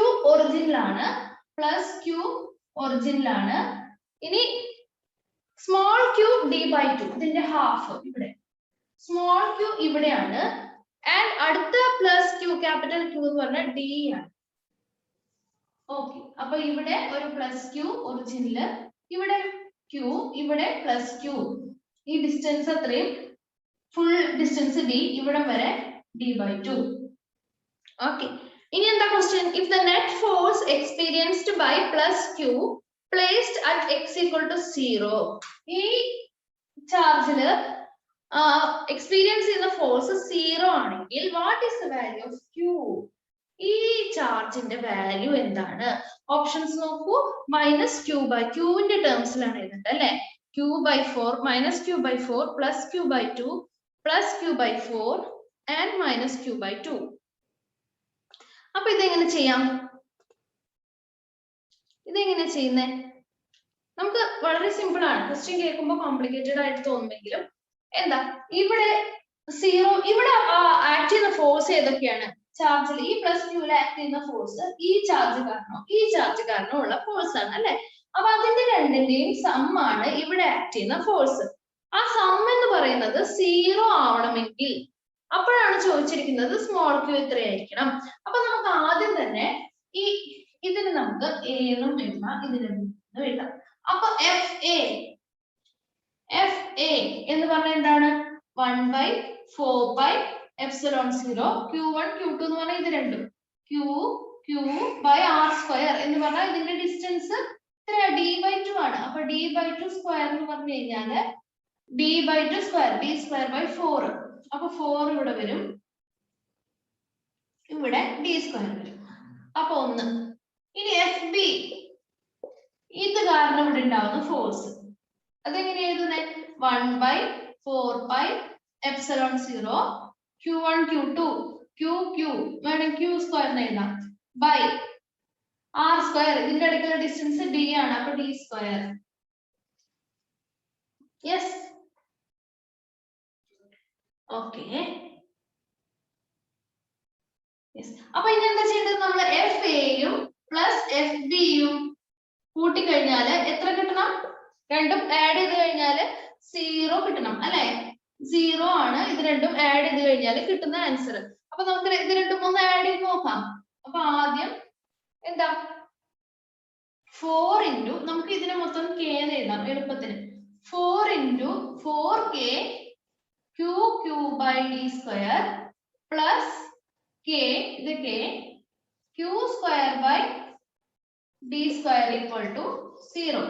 ഒറിജിനിലാണ്, ഇനി സ്മോൾ Q d/2, ഇതിന്റെ ഹാഫ് ഇവിടെ, സ്മോൾ Q ഇവിടെയാണ്, ആൻഡ് അടുത്ത പ്ലസ് Q ക്യാപിറ്റൽ Q എന്ന് പറഞ്ഞാൽ d ആണ്. ഓക്കെ, അപ്പൊ ഇവിടെ ഒരു പ്ലസ് Q ഒറിജിനില്, ഇവിടെ Q, ഇവിടെ പ്ലസ് Q, ഈ ഡിസ്റ്റൻസ് അത്രയും ഫുൾ ഡിസ്റ്റൻസ് d, ഇവിടെ വരെ d/2. ഓക്കെ, ഇനി എന്താ question? If the net force experienced by plus Q placed at x equal to 0, ഈ ചാർജില് എക്സ്പീരിയൻസ് ചെയ്യുന്ന ഫോഴ്സ് 0 ആണെങ്കിൽ what is the value of Q? ഈ ചാർജിന്റെ വാല്യൂ എന്താണ്? ഓപ്ഷൻസ് നോക്കൂ. -Q/Qന്റെ ടേംസിലാണ് എഴുതേണ്ടത് അല്ലെ? Q/4 -Q/4 plus Q/2 plus Q/4 and -Q/2. അപ്പൊ ഇതെങ്ങനെ ചെയ്യാം? ഇതെങ്ങനെ ചെയ്യുന്നേ? നമുക്ക് വളരെ സിമ്പിൾ ആണ്. ക്വസ്റ്റ്യൻ കേൾക്കുമ്പോൾ കോംപ്ലിക്കേറ്റഡ് ആയിട്ട് തോന്നുമെങ്കിലും എന്താ, ഇവിടെ 0, ഇവിടെ ആക്ട് ചെയ്യുന്ന ഫോഴ്സ് ഏതൊക്കെയാണ്? ചാർജിൽ ഈ പ്ലസ് Qയിൽ ആക്ട് ചെയ്യുന്ന ഫോഴ്സ് ഈ ചാർജ് കാരണോ ഉള്ള ഫോഴ്സ് ആണ് അല്ലെ? അപ്പൊ അതിന്റെ രണ്ടിന്റെയും സം ആണ് ഇവിടെ ആക്ട് ചെയ്യുന്ന ഫോഴ്സ്. ആ സം എന്ന് പറയുന്നത് 0 ആവണമെങ്കിൽ അപ്പോഴാണ് ചോദിച്ചിരിക്കുന്നത് സ്മോൾ Q എത്രയായിരിക്കണം. അപ്പൊ നമുക്ക് ആദ്യം തന്നെ ഈ ഇതിന് നമുക്ക് A എന്നും എഴുതാം, ഇതിന് എഴുതാം. അപ്പൊ FA എന്ന് പറഞ്ഞാൽ എന്താണ്? 1/4πε0 Q1 Q2 എന്ന് പറഞ്ഞാൽ ഇത് രണ്ടും Q/r² എന്ന് പറഞ്ഞാൽ ഇതിന്റെ ഡിസ്റ്റൻസ് d/2 ആണ്. അപ്പൊ d/2² എന്ന് പറഞ്ഞു കഴിഞ്ഞാല് d/2 അപ്പൊ 4 ഇവിടെ വരും, ഇവിടെ d² വരും. അപ്പൊ 1. ഇനി FB, ഇത് കാരണം ഇവിടെ ഉണ്ടാവുന്ന ഫോഴ്സ് അതെങ്ങനെ എഴുതുന്നേ? 1/4πε0 Q1 Q2 Q വേണം Q² എഴുതാം ബൈ r². ഇതിന്റെ ഇടയ്ക്കുള്ള ഡിസ്റ്റൻസ് d ആണ്, അപ്പൊ d². Yes, okay. അപ്പൊ ഇനി എന്താ ചെയ്യേണ്ടത്? നമ്മൾ FAയും പ്ലസ് FBയും കൂട്ടിക്കഴിഞ്ഞാല് എത്ര കിട്ടണം? രണ്ടും ആഡ് ചെയ്ത് കഴിഞ്ഞാല് 0 കിട്ടണം അല്ലെ? 0 ആണ് ഇത് രണ്ടും ആഡ് ചെയ്ത് കഴിഞ്ഞാൽ കിട്ടുന്ന ആൻസർ. അപ്പൊ നമുക്ക് ഇത് രണ്ടും ഒന്ന് ആഡ് ചെയ്ത് നോക്കാം. അപ്പൊ ആദ്യം എന്താ 4 into, നമുക്ക് ഇതിനെ മൊത്തം k എന്ന് എഴുതാം എളുപ്പത്തിന്. 4 into 4k Q by d square plus k, ഇത് k, q square by d square equal to 0.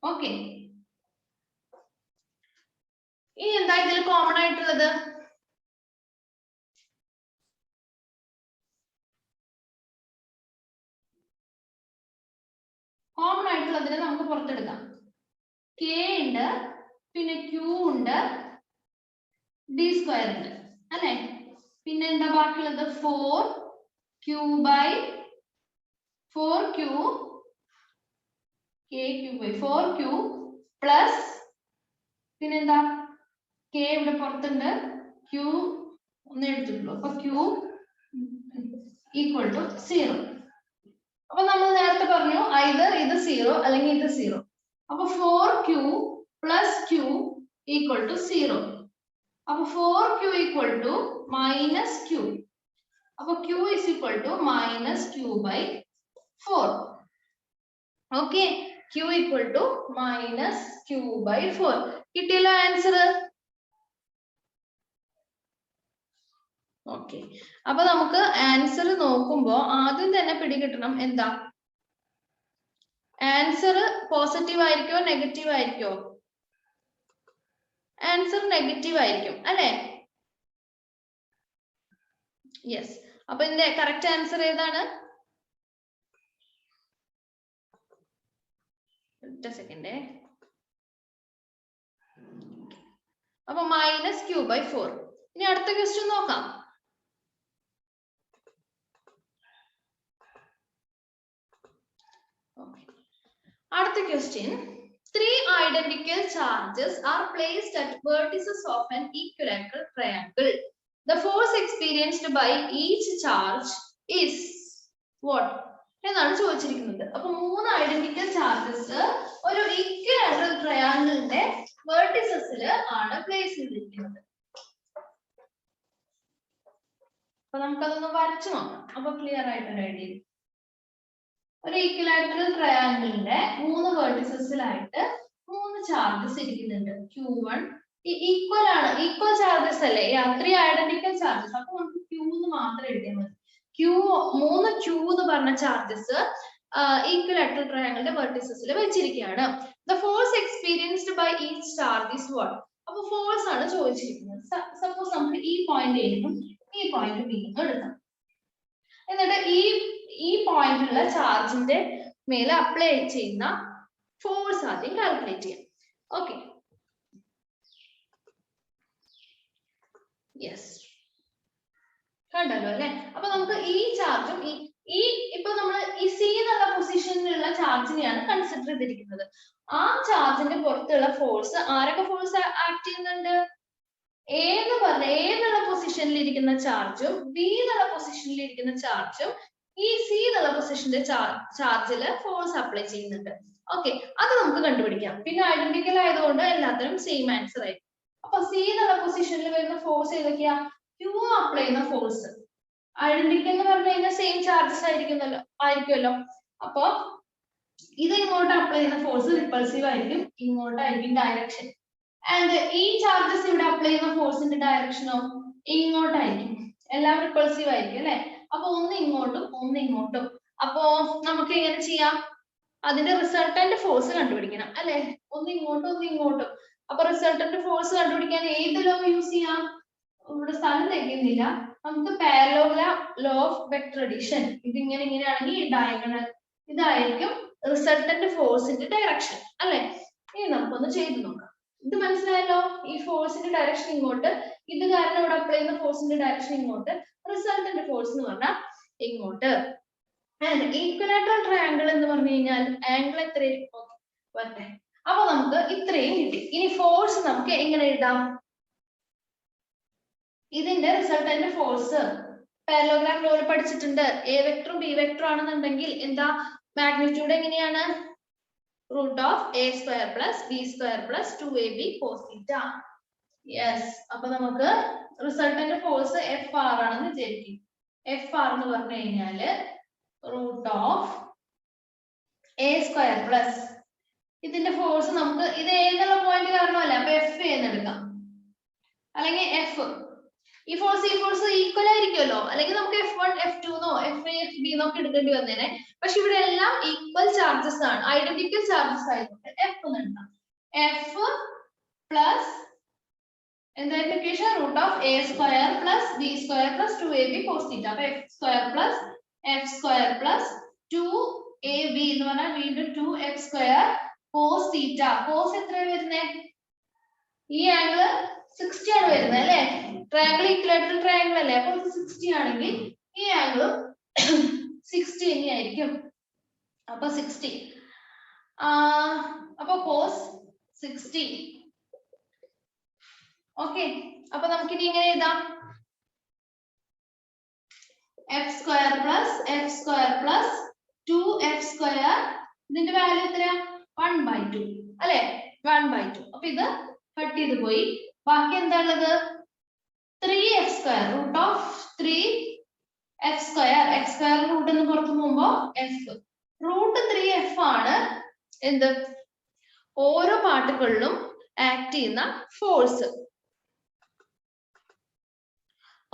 Okay. ഇനി എന്താ ഇതിൽ കോമൺ ആയിട്ടുള്ളത്? കോമൺ ആയിട്ടുള്ളതിനെ നമുക്ക് പുറത്തെടുക്കാം. k ഉണ്ട്, പിന്നെ q ഉണ്ട്, d സ്ക്വയർ ഉണ്ട് അല്ലേ? പിന്നെ എന്താ ബാക്കിയുള്ളത്? 4q by 4q kq by 4q plus പിന്നെന്താ k ഇവിടെ പുറത്തുണ്ട്, q ഒന്ന് എടുത്തിട്ടുള്ളൂ, അപ്പൊ q ഈക്വൽ ടു 0. അപ്പൊ നമ്മൾ നേരത്തെ പറഞ്ഞു either ഇത് 0 അല്ലെങ്കിൽ ഇത് 0. അപ്പൊ 4q plus q equal to 0. അപ്പൊ 4q equal to minus q. അപ്പൊ q is equal to minus q by 4. Okay, q equal to minus q by 4. കിട്ടിയല്ലോ ആൻസർ? ഓക്കെ, അപ്പൊ നമുക്ക് ആൻസർ നോക്കുമ്പോ ആദ്യം തന്നെ പിടികിട്ടണം എന്താ ആൻസർ, പോസിറ്റീവ് ആയിരിക്കോ നെഗറ്റീവ് ആയിരിക്കോ? ആൻസർ നെഗറ്റീവ് ആയിരിക്കും അല്ലെ? യെസ്. അപ്പൊ ഇതിന്റെ കറക്റ്റ് ആൻസർ ഏതാണ്? സെക്കൻഡ്. അപ്പൊ minus q by 4. ഇനി അടുത്ത ക്വസ്റ്റ്യൻ നോക്കാം. അടുത്ത question, 3 identical charges are placed at vertices of an equilateral triangle. The force experienced by each charge is what? എന്നാണ് ചോദിച്ചിരിക്കുന്നത്. അപ്പൊ 3 ഐഡന്റിക്കൽ ചാർജസ് ഒരു ഈക്വിലാറ്ററൽ ട്രയാങ്കിളിന്റെ വെർട്ടിസസിൽ ആണ് പ്ലേസ് ചെയ്തിരിക്കുന്നത്. അപ്പൊ നമുക്കതൊന്ന് വരച്ചു നോക്കാം, അപ്പൊ ക്ലിയർ ആയിട്ടൊരു ഐഡിയ. ഒരു ഈക്വിലാറ്ററൽ ട്രയാങ്കിളിന്റെ 3 വെർട്ടിസസിലായിട്ട് 3 ചാർജസ് ഇരിക്കുന്നുണ്ട്. Q1 ഈക്വൽ ആണ്, ഈക്വൽ ചാർജസ് അല്ലേ? 3 ഐഡന്റിക്കൽ ചാർജസ്. അപ്പൊ നമുക്ക് Q എന്ന് മാത്രം എഴുതിയാൽ മതി. 3 Q എന്ന് പറഞ്ഞ ചാർജസ് ഈക്വിലാറ്ററൽ ട്രയാങ്കിളിന്റെ വെർട്ടിസസിൽ വെച്ചിരിക്കുകയാണ്. The force experienced by each charge is what? അപ്പൊ ഫോഴ്സ് ആണ് ചോദിച്ചിരിക്കുന്നത്. സപ്പോസ് നമുക്ക് ഈ പോയിന്റ് എയും ഈ പോയിന്റ് ബിയും എടുക്കാം. എന്നിട്ട് ഈ പോയിന്റിലുള്ള ചാർജിന്റെ മേലെ അപ്ലൈ ചെയ്യുന്ന ഫോഴ്സ് ആദ്യം കാൽക്കുലേറ്റ് ചെയ്യാം. ഓക്കെ, യെസ്, കണ്ടല്ലോ അല്ലെ? അപ്പൊ നമുക്ക് ഈ ചാർജും ഇപ്പൊ നമ്മൾ ഈ സി എന്നുള്ള പൊസിഷനിലുള്ള ചാർജിനെയാണ് കൺസിഡർ ചെയ്തിരിക്കുന്നത്. ആ ചാർജിന്റെ പുറത്തുള്ള ഫോഴ്സ്, ആരൊക്കെ ഫോഴ്സ് ആക്ട് ചെയ്യുന്നുണ്ട്? എ എന്ന് പറഞ്ഞ എ എന്നുള്ള പൊസിഷനിൽ ഇരിക്കുന്ന ചാർജും ബി എന്നുള്ള പൊസിഷനിൽ ഇരിക്കുന്ന ചാർജും ഈ സി എന്നുള്ള പൊസിഷന്റെ ചാർജില് ഫോഴ്സ് അപ്ലൈ ചെയ്യുന്നുണ്ട്. ഓക്കെ, അത് നമുക്ക് കണ്ടുപിടിക്കാം. പിന്നെ ഐഡന്റിക്കൽ ആയതുകൊണ്ട് എല്ലാത്തിനും സെയിം ആൻസർ ആയിരിക്കും. അപ്പൊ സി എന്നുള്ള പൊസിഷനിൽ വരുന്ന ഫോഴ്സ് ഏതൊക്കെയാ? ക്യൂ അപ്ലൈ ചെയ്യുന്ന ഫോഴ്സ്. ഐഡന്റിക്കൽ എന്ന് പറഞ്ഞു കഴിഞ്ഞാൽ സെയിം ചാർജസ് ആയിരിക്കുമല്ലോ. അപ്പൊ ഇത് ഇങ്ങോട്ട് അപ്ലൈ ചെയ്യുന്ന ഫോഴ്സ് റിപ്പൾസീവ് ആയിരിക്കും, ഇങ്ങോട്ടായിരിക്കും ഡയറക്ഷൻ. ആൻഡ് ഈ ചാർജസ് ഇവിടെ അപ്ലൈ ചെയ്യുന്ന ഫോഴ്സിന്റെ ഡയറക്ഷനോ ഇങ്ങോട്ടായിരിക്കും. എല്ലാം റിപ്പൾസീവ് ആയിരിക്കും അല്ലെ? അപ്പൊ ഒന്ന് ഇങ്ങോട്ടും ഒന്ന് ഇങ്ങോട്ടും. അപ്പോ നമുക്ക് എങ്ങനെ ചെയ്യാം? അതിന്റെ റിസൾട്ടന്റ് ഫോഴ്സ് കണ്ടുപിടിക്കണം അല്ലെ? ഒന്ന് ഇങ്ങോട്ടും ഒന്ന് ഇങ്ങോട്ടും. അപ്പൊ റിസൾട്ടന്റ് ഫോഴ്സ് കണ്ടുപിടിക്കാൻ ഏത് ലോ യൂസ് ചെയ്യാം? ഇവിടെ സ്ഥലം തയ്ക്കുന്നില്ല. നമുക്ക് parallelogram law of vector addition. ഇതിങ്ങനെ ഇങ്ങനെയാണെങ്കിൽ ഡയഗണൽ ഇതായിരിക്കും റിസൾട്ടന്റ് ഫോഴ്സിന്റെ ഡയറക്ഷൻ അല്ലെ? ഇനി നമുക്കൊന്ന് ചെയ്തു നോക്കാം. ഇത് മനസ്സിലായല്ലോ? ഈ ഫോഴ്സിന്റെ ഡയറക്ഷൻ ഇങ്ങോട്ട്, ഇത് കാരണം ഇവിടെ അപ്ലൈ ചെയ്യുന്ന ഫോഴ്സിന്റെ ഡയറക്ഷൻ ഇങ്ങോട്ട്, റിസൾട്ടന്റ് ഫോഴ്സ് എന്ന് പറഞ്ഞാൽ ഇങ്ങോട്ട്. ഈക്വിലാറ്ററൽ ട്രയാങ്കിൾ എന്ന് പറഞ്ഞു കഴിഞ്ഞാൽ ആംഗിൾ എത്രയായിരിക്കും? വരട്ടെ. അപ്പൊ നമുക്ക് ഇത്രയും കിട്ടി. ഇനി ഫോഴ്സ് നമുക്ക് എങ്ങനെ എഴുതാം? ഇതിന്റെ റിസൾട്ടന്റ് ഫോഴ്സ് പാരലോഗ്രാം ലോയിൽ പഠിച്ചിട്ടുണ്ട്. എ വെക്ടറും ബി വെക്ടറും ആണെന്നുണ്ടെങ്കിൽ എന്താ മാഗ്നിറ്റ്യൂഡ് എങ്ങനെയാണ്? root of a square plus b square plus 2ab cos theta. Yes, അപ്പൊ നമുക്ക് റിസൾട്ടന്റ് ഫോഴ്സ് FR ആണെന്ന് വിചാരിക്കും. FR എന്ന് പറഞ്ഞു കഴിഞ്ഞാല് root of a square plus ഇതിന്റെ ഫോഴ്സ് നമുക്ക് ഇത് എന്നുള്ള പോയിന്റ് കാരണമല്ല, അപ്പൊ FA എന്ന് എടുക്കാം. അല്ലെങ്കിൽ എഫ്. ഈ ഫോഴ്സ് ഈക്വൽ ആയിരിക്കുമല്ലോ, അല്ലെങ്കിൽ നമുക്ക് F1 F2 എന്നോ F3 FB എന്നൊക്കെ എടുക്കേണ്ടി വന്നേനെ. പക്ഷെ ഇവിടെ എല്ലാം ഈക്വൽ ചാർജസ് ആണ്, ഐഡന്റിക്കൽ ചാർജസ് ആയതുകൊണ്ട് എഫ് എന്ന് എടുക്കാം. എഫ് പ്ലസ് എന്തായിരുന്നു equation? Root of A square plus B square plus 2ab cos theta. അപ്പൊ എഫ് സ്ക്വയർ പ്ലസ് 2ab എന്ന് പറഞ്ഞാൽ വീണ്ടും 2f square cos theta. Cos എത്രയാണ് വരുന്നത്? ഈ ആംഗിൾ 60 ആണ് വരുന്നത് അല്ലേ? ട്രയാംഗിൾ ഈക്വിലാറ്ററൽ ട്രയാംഗിൾ അല്ലേ? അപ്പോൾ 60 ആണെങ്കിൽ ഈ ആംഗിൾ 60 തന്നെയായിരിക്കും. അപ്പൊ 60 അപ്പൊ കോസ് 60. ഓക്കെ, അപ്പൊ നമുക്കിനി ഇങ്ങനെ എഴുതാം. F square plus 2f square, ഇതിന്റെ വാല്യൂ എത്രയാ? 1/2 അല്ലെ? 1/2. അപ്പൊ ഇത് കട്ട് ചെയ്ത് പോയി. ബാക്കി എന്താ ഉള്ളത്? 3f square root of 3f square. F square root എന്ന് പുറത്തു പോകുമ്പോ എഫ് റൂട്ട് 3f ആണ് എന്ത്? ഓരോ പാർട്ടിക്കിളിലും ആക്ട് ചെയ്യുന്ന ഫോഴ്സ്.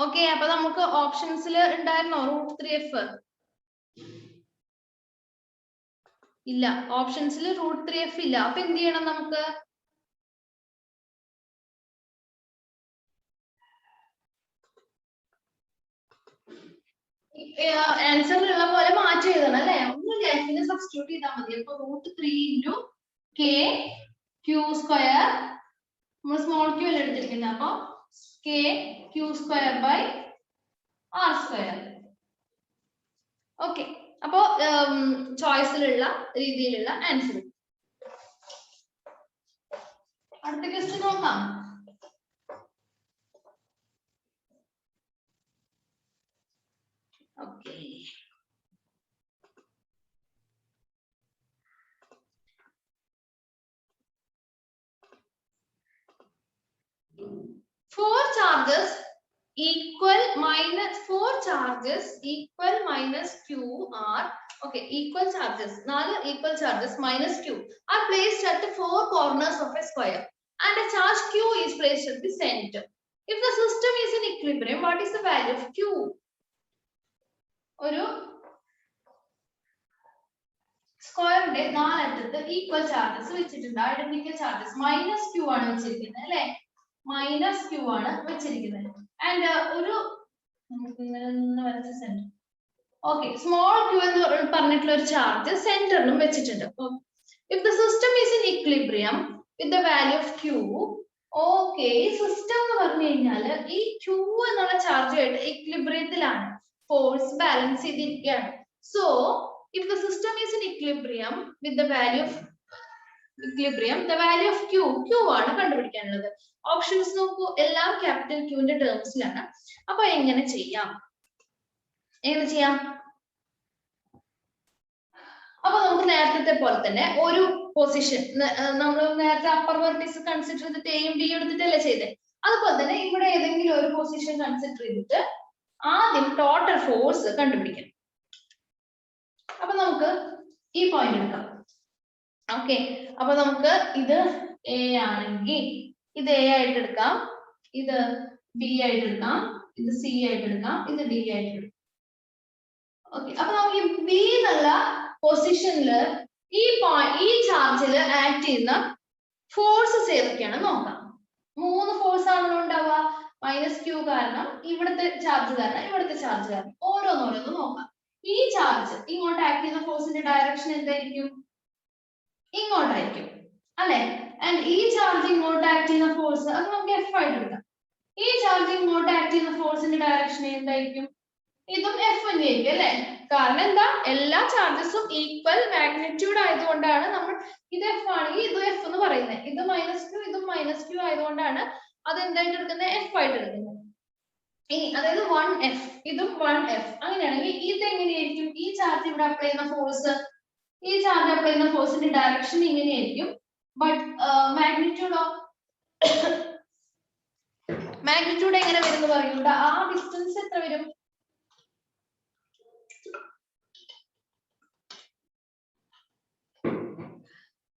ഓക്കെ, അപ്പൊ നമുക്ക് ഓപ്ഷൻസിൽ ഉണ്ടായിരുന്നോ റൂട്ട് 3f? ഇല്ല, ഓപ്ഷൻസിൽ റൂട്ട് 3f ഇല്ല. അപ്പൊ എന്ത് ചെയ്യണം നമുക്ക്? ആൻസറിലുള്ള പോലെ മാറ്റി എഴുതണം അല്ലെ? ഒന്നുമില്ല, എഫിനെ സബ്സ്റ്റിറ്റ്യൂട്ട് ചെയ്താൽ മതി. അപ്പൊ root 3 into K Q square, നമ്മൾ സ്മോൾ ക്യൂ അല്ലേ എടുത്തിരിക്കുന്നത്, അപ്പൊ K Q square by R square. Okay, അപ്പോ ചോയ്സിലുള്ള രീതിയിലുള്ള ആൻസർ. അടുത്ത ക്വസ്റ്റ്യൻ നോക്കാം. Okay, four charges equal minus q are equal charges, 4 equal charges minus q are placed at the four corners of a square and a charge q is placed at the center. If the system is in equilibrium, what is the value of q? ഒരു സ്ക്വയറിന്റെ നാലറ്റത്ത് equal charges വെച്ചിട്ടുണ്ട്, identical charges. Minus q ആണ് വെച്ചിരിക്കുന്നത് അല്ലെ? Minus q ആണ് വെച്ചിരിക്കുന്നത്. And ഒരു centre. Okay, small q എന്ന് പറഞ്ഞിട്ടുള്ള ഒരു ചാർജ് സെന്ററിലും വെച്ചിട്ടുണ്ട്. If the system is in equilibrium with the value of q, okay, system എന്ന് പറഞ്ഞു കഴിഞ്ഞാൽ ഈ q എന്നുള്ള ചാർജുമായിട്ട് ഇക്വിലിബ്രിയത്തിലാണ്, ഫോഴ്സ് ബാലൻസ് ചെയ്തിരിക്കുകയാണ്. So if the system is in equilibrium with the value of the value of q ആണ് കണ്ടുപിടിക്കാനുള്ളത്. Options നോക്കൂ, എല്ലാം capital q ന്റെ ടേംസിലാണ്. അപ്പൊ എങ്ങനെ ചെയ്യാം? അപ്പൊ നമുക്ക് നേരത്തെ പോലെ തന്നെ ഒരു പൊസിഷൻ, നമ്മൾ നേരത്തെ അപ്പർ വെർട്ടിക്സ് കൺസിഡർ ചെയ്തിട്ട് എയും ബി എടുത്തിട്ടല്ലേ ചെയ്തേ, അതുപോലെ തന്നെ ഇവിടെ ഏതെങ്കിലും ഒരു പൊസിഷൻ കൺസിഡർ ചെയ്തിട്ട് ആദ്യം ടോട്ടൽ ഫോഴ്സ് കണ്ടുപിടിക്കണം. അപ്പൊ നമുക്ക് ഈ പോയിന്റ് എടുക്കാം. ഓക്കെ, അപ്പൊ നമുക്ക് ഇത് എ ആണെങ്കിൽ ഇത് എ ആയിട്ട് എടുക്കാം, ഇത് ബി ആയിട്ട് എടുക്കാം, ഇത് സി ആയിട്ട് എടുക്കാം, ഇത് ഡി ആയിട്ട് എടുക്കാം. ഓക്കെ, അപ്പൊ നമുക്ക് ഈ ബി എന്നുള്ള പൊസിഷനിൽ ഈ ചാർജിൽ ആക്ട് ചെയ്യുന്ന ഫോഴ്സസ് ഏതൊക്കെയാണ് നോക്കാം. 3 ഫോഴ്സ് ആണല്ലോ ഉണ്ടാവുക. മൈനസ് ക്യൂ കാരണം, ഇവിടുത്തെ ചാർജ് കാരണം, ഇവിടുത്തെ ചാർജ് കാരണം, ഓരോന്നോരോന്ന് നോക്കാം. ഈ ചാർജ് ഇങ്ങോട്ട് ആക്ട് ചെയ്യുന്ന ഫോഴ്സിന്റെ ഡയറക്ഷൻ എന്തായിരിക്കും? ഇങ്ങോട്ടായിരിക്കും അല്ലെ? ആൻഡ് ഈ ചാർജ് ഇങ്ങോട്ട് ആക്ട് ചെയ്യുന്ന ഫോഴ്സ് അത് നമുക്ക് എഫ് ആയിട്ട് എടുക്കാം. ഈ ചാർജ് ഇങ്ങോട്ട് ആക്ട് ചെയ്യുന്ന ഫോഴ്സിന്റെ ഡയറക്ഷൻ എന്തായിരിക്കും? ഇതും എഫ് തന്നെയായിരിക്കും അല്ലെ? കാരണം എന്താ, എല്ലാ ചാർജസും ഈക്വൽ മാഗ്നിറ്റ്യൂഡ് ആയതുകൊണ്ടാണ് നമ്മൾ ഇത് എഫ് ആണെങ്കിൽ ഇത് എഫ് എന്ന് പറയുന്നത്. ഇത് മൈനസ് ക്യൂ, ഇതും മൈനസ് ക്യൂ ആയതുകൊണ്ടാണ് അത് എന്തായിട്ട് എടുക്കുന്നത്? എഫ് ആയിട്ട് എടുക്കുന്നത്. അതായത് 1f, ഇതും 1f. അങ്ങനെയാണെങ്കിൽ ഇത് എങ്ങനെയായിരിക്കും? ഈ ചാർജ് ഇവിടെ അപ്ലൈ ചെയ്യുന്ന ഫോഴ്സ്, ഈ ചാർജ് അപ്ലൈ ചെയ്യുന്ന ഫോഴ്സിന്റെ ഡയറക്ഷൻ ഇങ്ങനെയായിരിക്കും. ബട്ട് മാഗ്നിറ്റ്യൂഡ് എങ്ങനെ വരും എന്ന് പറയുന്നത്, ആ ഡിസ്റ്റൻസ് എത്ര വരും?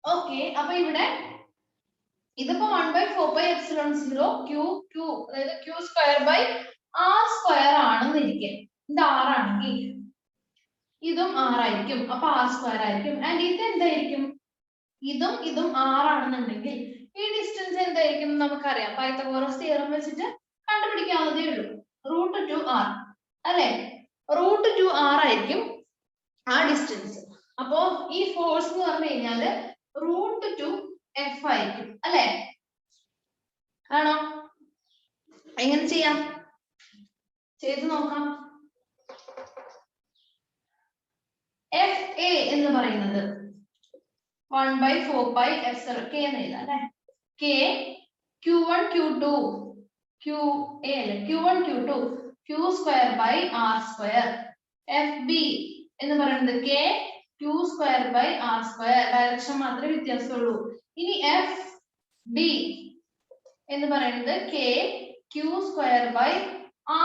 ഓക്കെ, അപ്പൊ ഇവിടെ ഇതിപ്പോ 1/4π എപ്സിലോൺ 0 q അതായത് q square by r square ആണെന്ന് ഇരിക്കും. ഇത് r ആണെങ്കിൽ ഇതും r ആയിരിക്കും. അപ്പൊ r സ്ക്വയർ ആയിരിക്കും. ആൻഡ് ഇത് എന്തായിരിക്കും? ഇതും r ആണെന്നുണ്ടെങ്കിൽ ഈ ഡിസ്റ്റൻസ് എന്തായിരിക്കും നമുക്കറിയാം. പൈത്തഗോറസ് തിയറം വെച്ചിട്ട് കണ്ടുപിടിക്കാവുന്നതേ ഉള്ളൂ. √2r അല്ലേ? √2r ആയിരിക്കും ആ ഡിസ്റ്റൻസ്. അപ്പോ ഈ ഫോഴ്സ് എന്ന് പറഞ്ഞു കഴിഞ്ഞാല് √2f ആയിരിക്കും അല്ലേ? ആണോ? എങ്ങനെ ചെയ്യാം? ചെയ്ത് നോക്കാം. FA എന്ന് പറയുന്നത് 1/4π f0 k എന്ന് എഴുതാം അല്ലേ? k q1 q2 qa അല്ലേ? q1 q2 q square by r square. FB എന്ന് പറയുന്നത് k q square by r square. Direction മാത്രമേ വ്യത്യാസമുള്ളൂ. ഇനി FB എന്ന് പറയുന്നത് k q square by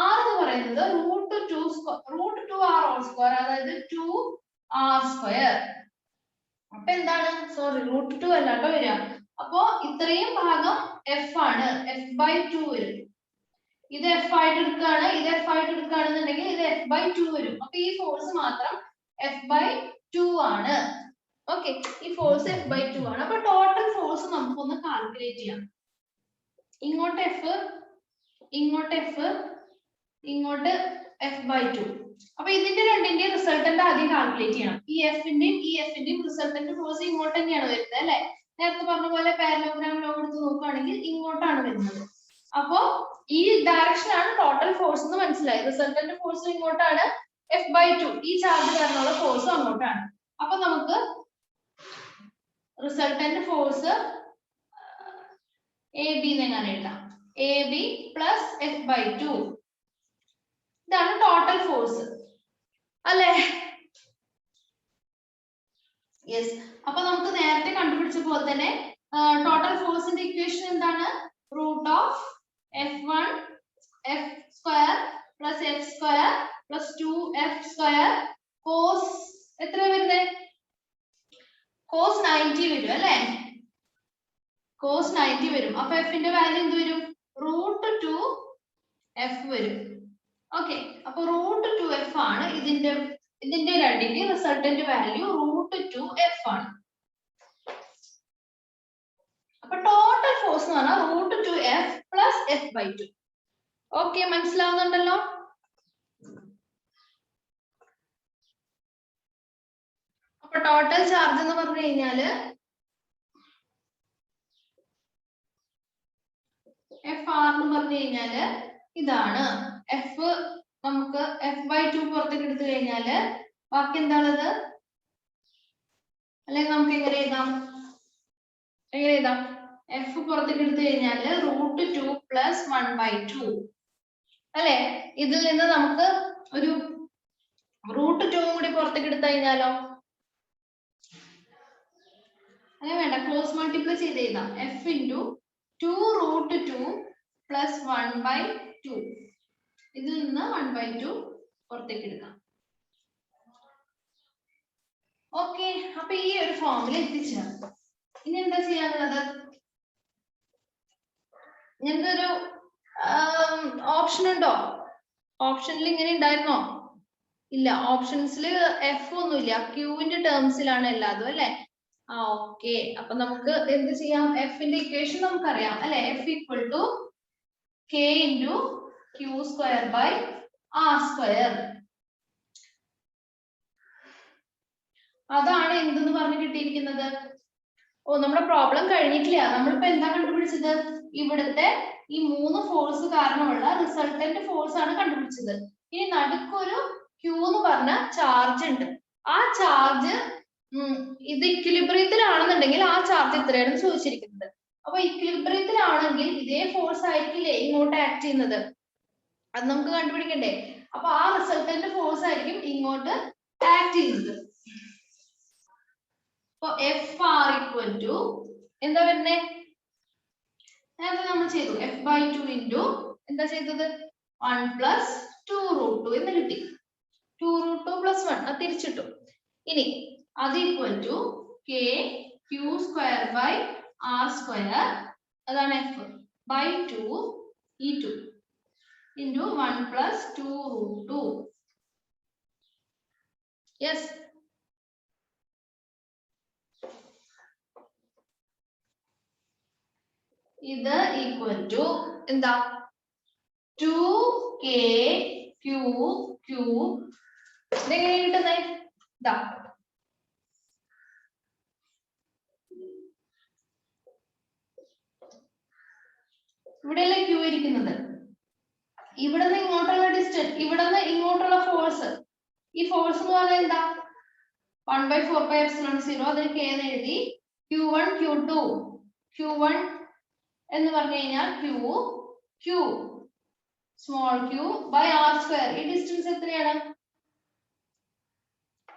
r എന്ന് പറയുന്നത് √2r ഹോൾ സ്ക്വയർ, അതായത് 2r സ്ക്വയർ. അപ്പൊ എന്താണ്? സോറി, √2 അല്ലാട്ടോ വരിക. അപ്പോ ഇത്രയും ഭാഗം f ആണ്, f/2 വരും. ഇത് f ആയിട്ട് എടുക്കുകയാണ്, ഇത് f ആയിട്ട് എടുക്കുകയാണെന്നുണ്ടെങ്കിൽ ഇത് f/2 വരും. അപ്പൊ ഈ ഫോഴ്സ് മാത്രം f/2 ആണ്. ഓക്കെ, ഈ ഫോഴ്സ് f/2 ആണ്. അപ്പൊ ടോട്ടൽ ഫോഴ്സ് നമുക്കൊന്ന് കാൽക്കുലേറ്റ് ചെയ്യാം. ഇങ്ങോട്ട് f, ഇങ്ങോട്ട് f, ഇങ്ങോട്ട് f/2. അപ്പൊ ഇതിന്റെ രണ്ടിന്റെയും റിസൾട്ടന്റ് ആദ്യം കാൽക്കുലേറ്റ് ചെയ്യണം. ഈ f-ന്റെയും റിസൾട്ടന്റ് ഫോഴ്സ് ഇങ്ങോട്ട് തന്നെയാണ് വരുന്നത് അല്ലെ? നേരത്തെ പറഞ്ഞ പോലെ പാരലോഗ്രാം ലോഗ് എടുത്ത് നോക്കുകയാണെങ്കിൽ ഇങ്ങോട്ടാണ് വരുന്നത്. അപ്പോ ഈ ഡയറക്ഷൻ ആണ് ടോട്ടൽ ഫോഴ്സ് എന്ന് മനസ്സിലായി. റിസൾട്ടന്റ് ഫോഴ്സ് ഇങ്ങോട്ടാണ്, f/2 ഈ ചാർജ് കാരണമുള്ള ഫോഴ്സ് അങ്ങോട്ടാണ്. അപ്പൊ നമുക്ക് റിസൾട്ടന്റ് ഫോഴ്സ് AB എന്ന് എങ്ങനെ എഴുതാം? AB plus f/2. ഇതാണ് ടോട്ടൽ ഫോഴ്സ് അല്ലേ? യെസ്. അപ്പൊ നമുക്ക് നേരത്തെ കണ്ടുപിടിച്ച പോലെ തന്നെ ടോട്ടൽ ഫോഴ്സിന്റെ ഇക്വേഷൻ എന്താണ്? √f1 f square plus f square plus 2f square cos എത്ര വരുന്നത്? കോസ് 90 വരും അല്ലേ? കോസ് 90 വരും. അപ്പൊ f ന്റെ വാല്യൂ എന്ത് വരും? √2f വരും. ഓക്കെ, അപ്പൊ √2f ആണ് ഇതിന്റെ രണ്ടിന്റെ റിസൾട്ടന്റ് വാല്യൂ √2f ആണ്. അപ്പൊ ടോട്ടൽ ഫോഴ്സ് എന്ന് പറഞ്ഞാൽ √2f പ്ലസ് f/2. ഓക്കെ, മനസ്സിലാവുന്നുണ്ടല്ലോ? അപ്പൊ ടോട്ടൽ ചാർജ് എന്ന് പറഞ്ഞു കഴിഞ്ഞാല് FR എന്ന് പറഞ്ഞു കഴിഞ്ഞാല് ഇതാണ്. f നമുക്ക് f/2 പുറത്തേക്ക് എടുത്തു കഴിഞ്ഞാല് ബാക്കി എന്താണത്? അല്ലെങ്കിൽ നമുക്ക് എങ്ങനെ എഴുതാം? f പുറത്തേക്ക് എടുത്തു കഴിഞ്ഞാല് √2 പ്ലസ് 1/2 അല്ലെ? ഇതിൽ നിന്ന് നമുക്ക് ഒരു √2 കൂടി പുറത്തേക്ക് എടുത്തു കഴിഞ്ഞാലോ? അങ്ങനെ വേണ്ട, ക്രോസ് മൾട്ടിപ്ലൈ ചെയ്ത് എഴുതാം. f into 2√2 plus 1/2. ഇതിൽ നിന്ന് 1/2 പുറത്തേക്ക് എടുക്കാം. ഓക്കെ, അപ്പൊ ഈ ഒരു ഫോമിൽ എത്തിച്ചേർന്നു. ഇനി എന്താ ചെയ്യാനുള്ളത്? ഞങ്ങൾക്കൊരു ഓപ്ഷൻ ഉണ്ടോ? ഓപ്ഷനിൽ ഇങ്ങനെ ഉണ്ടായിരുന്നോ? ഇല്ല, ഓപ്ഷൻസിൽ എഫ് ഒന്നുമില്ല, ക്യൂവിന്റെ ടേംസിലാണ് എല്ലാതും അല്ലെ? ഓക്കെ, അപ്പൊ നമുക്ക് എന്ത് ചെയ്യാം? എഫിന്റെ ഇക്വേഷൻ നമുക്കറിയാം അല്ലെ? F equal to K into Q square by R square. അതാണ് എന്തെന്ന് പറഞ്ഞ് കിട്ടിയിരിക്കുന്നത്. ഓ, നമ്മുടെ പ്രോബ്ലം കഴിഞ്ഞിട്ടില്ല. നമ്മളിപ്പോ എന്താ കണ്ടുപിടിച്ചത്? ഇവിടുത്തെ ഈ 3 ഫോഴ്സ് കാരണമുള്ള റിസൾട്ടന്റ് ഫോഴ്സ് ആണ് കണ്ടുപിടിച്ചത്. ഇനി നടുക്കൊരു ക്യൂ എന്ന് പറഞ്ഞ ചാർജ് ഉണ്ട്. ആ ചാർജ് ഇത് ഇക്വിലിബ്രിയത്തിലാണെന്നുണ്ടെങ്കിൽ ആ ചാർജ് എത്രയാണെന്ന് ചോദിച്ചിരിക്കുന്നത്. അപ്പൊ ഇക്വിലിബ്രിയത്തിലാണെങ്കിൽ ഇതേ ഫോഴ്സ് ആയിരിക്കില്ലേ ഇങ്ങോട്ട് ആക്ട് ചെയ്യുന്നത്? അത് നമുക്ക് കണ്ടുപിടിക്കണ്ടേ? അപ്പൊ ആ റിസൾട്ടന്റ് ഫോഴ്സ് ആയിരിക്കും ഇങ്ങോട്ട് ആക്ട് ചെയ്യുന്നത്. അപ്പൊ FR ഈക്വൽ ടു എന്താ വരുന്നേ? നേരത്തെ നമ്മൾ ചെയ്തു f/2 ഇൻറ്റു എന്താ ചെയ്തത്? 1 പ്ലസ് 2√2 എന്ന് കിട്ടി. 2√2 പ്ലസ് 1 അത് തിരിച്ചിട്ടു. ഇനി അത് equal to k q square by r square, അതാണ് f. by 2 E2 into 1 plus 2 root 2. Yes. ഇത് equal to എന്താ 2k q ഇതെങ്ങനെ കിട്ടുന്നേ ഇതാ ഇവിടെയല്ലേ q ഇരിക്കുന്നത് ഇവിടുന്ന് ഇങ്ങോട്ടുള്ള ഡിസ്റ്റൻസ് ഇവിടുന്ന് ഇങ്ങോട്ടുള്ള ഫോഴ്സ് ഈ ഫോഴ്സ് എന്ന് പറഞ്ഞാൽ എന്താ 1/4πε0 അതിന് k എന്ന് എഴുതി q1 q1 എന്ന് പറഞ്ഞു കഴിഞ്ഞാൽ q small q by r square ഈ ഡിസ്റ്റൻസ് എത്രയാണ്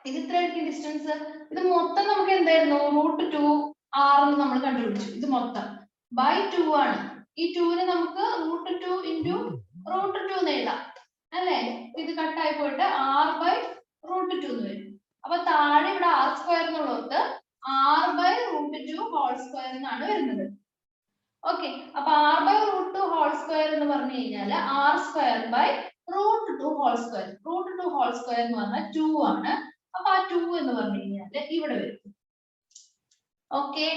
ഇത് എത്രയായിരിക്കും ഡിസ്റ്റൻസ് ഇത് മൊത്തം നമുക്ക് എന്തായിരുന്നു √2 r എന്ന് നമ്മൾ കണ്ടുപിടിച്ചു ഇത് മൊത്തം by 2 ആണ് ഈ 2 നെ നമുക്ക് √2 into √2 എന്ന് എഴുതാം അല്ലേ ഇത് കട്ട് ആയി പോയിട്ട് r/√2 എന്ന് വരും അപ്പൊ താഴെ ഇവിടെ r square എന്നുള്ളത് r/√2 whole square എന്നാണ് വരുന്നത് ഓക്കേ അപ്പൊ r/√2 whole square എന്ന് പറഞ്ഞു കഴിഞ്ഞാൽ r square by √2 whole square √2 whole square എന്ന് പറഞ്ഞാൽ 2 ആണ് അപ്പൊ ആ 2 എന്ന് പറഞ്ഞു കഴിഞ്ഞാൽ ഇവിടെ വരും ഓക്കേ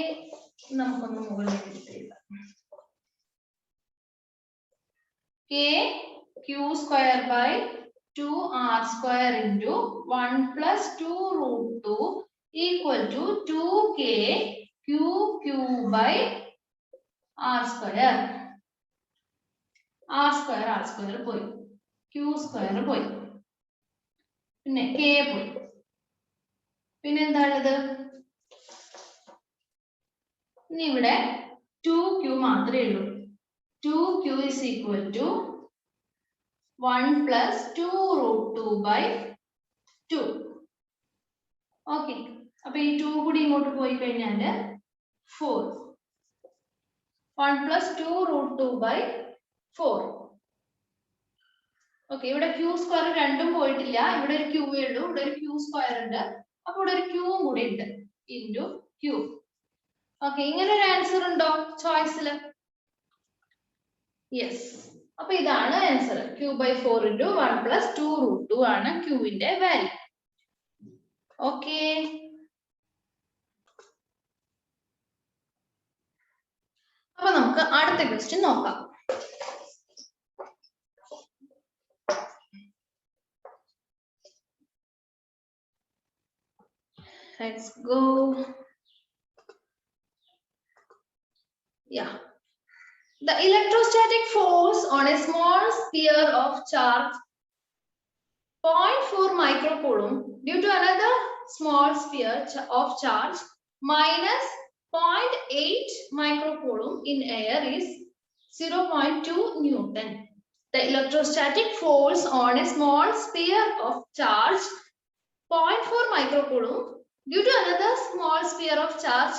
നമുക്കൊന്ന് മുകളിലേക്ക് എഴുതാം k q square by 2r square into 1 plus 2 root 2 equal to 2k q by r square പോയി q square പോയി പിന്നെ k പോയി പിന്നെ എന്താണുള്ളത് ഇനി ഇവിടെ 2q മാത്രമേ ഉള്ളൂ 2q is equal to 1 plus 2 root 2 by 2 okay അപ്പൊ ഈ 2 കൂടി ഇങ്ങോട്ട് പോയി കഴിഞ്ഞാൽ 4 1 plus 2 root 2 by 4 okay ഇവിടെ q square രണ്ടും പോയിട്ടില്ല ഇവിടെ ഒരു q ഉള്ളൂ ഇവിടെ ഒരു q square ഉണ്ട് അപ്പോൾ ഇവിടെ ഒരു q കൂടി ഉണ്ട് into q okay ഇങ്ങനെ ഒരു ആൻസർ ഉണ്ടോ ചോയ്സിൽ യെസ് അപ്പൊ ഇതാണ് answer q/4 into 1 plus 2 root 2 ആണ് q ന്റെ വാല്യൂ ഓക്കേ അപ്പൊ നമുക്ക് അടുത്ത ക്വസ്റ്റ്യൻ നോക്കാം let's go yeah the electrostatic force on a small sphere of charge 0.4 microcoulomb due to another small sphere of charge minus 0.8 microcoulomb in air is 0.2 Newton. The electrostatic force on a small sphere of charge 0.4 microcoulomb due to another small sphere of charge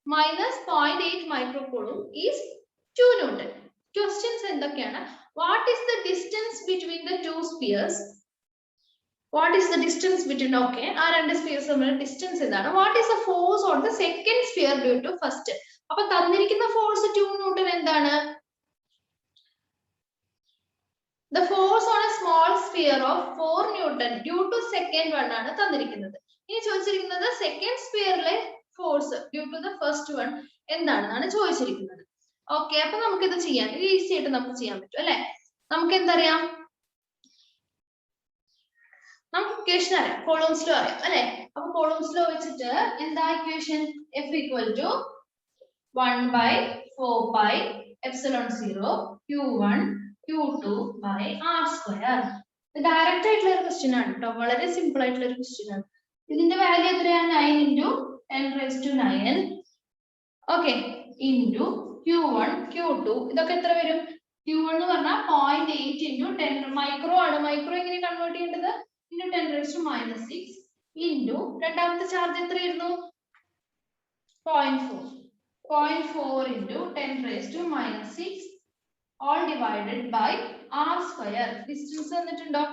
minus 0.8 microcoulomb is 2 Newton. Questions എന്തൊക്കെയാണ്? What is the distance between the two spheres? What is the distance between okay ആ രണ്ട് സ്ഫിയർസ് തമ്മിലുള്ള distance എന്താണ്? What is the force on the second sphere due to first? അപ്പോൾ തന്നിരിക്കുന്ന force 2 newton എന്താണ്? The force on a small sphere of 4 Newton due to second one ആണ് തന്നിരിക്കുന്നത്. ഇനി ചോദിച്ചിരിക്കുന്നത് സെക്കൻഡ് സ്ഫിയറിലെ force due to the first one എന്താണെന്നാണ് ചോദിച്ചിരിക്കുന്നത്. ഓക്കെ അപ്പൊ നമുക്ക് ഇത് ചെയ്യാൻ ഈസി ആയിട്ട് നമുക്ക് ചെയ്യാൻ പറ്റും അല്ലെ നമുക്ക് എന്തറിയാം നമുക്ക് ഇക്വേഷൻ അറിയാം കോളംസ് ലോ അറിയാം അല്ലെ അപ്പൊ കോളംസ് ലോ വെച്ചിട്ട് എന്താ equation F equal to 1/4πε0 q1 q2 by r square direct ആയിട്ടുള്ള ഒരു ക്വസ്റ്റ്യൻ ആണ് കേട്ടോ വളരെ സിമ്പിൾ ആയിട്ടുള്ള ഒരു ക്വസ്റ്റ്യൻ ആണ് ഇതിന്റെ വാല്യൂ എത്രയാണ് 9 into 10⁻⁹ okay into q1 q2 ഇതൊക്കെ എത്ര വരും q1 എന്ന് പറഞ്ഞാൽ 0.8 into 10 മൈക്രോ ആണ് മൈക്രോ എങ്ങനെ കൺവേർട്ട് ചെയ്യേണ്ടത് into 10⁻⁻6 into രണ്ടാമത്തെ ചാർജ് എത്രയായിരുന്നു 0.4 into 10⁻⁻6 all divided by r square distance തന്നിട്ടുണ്ടോ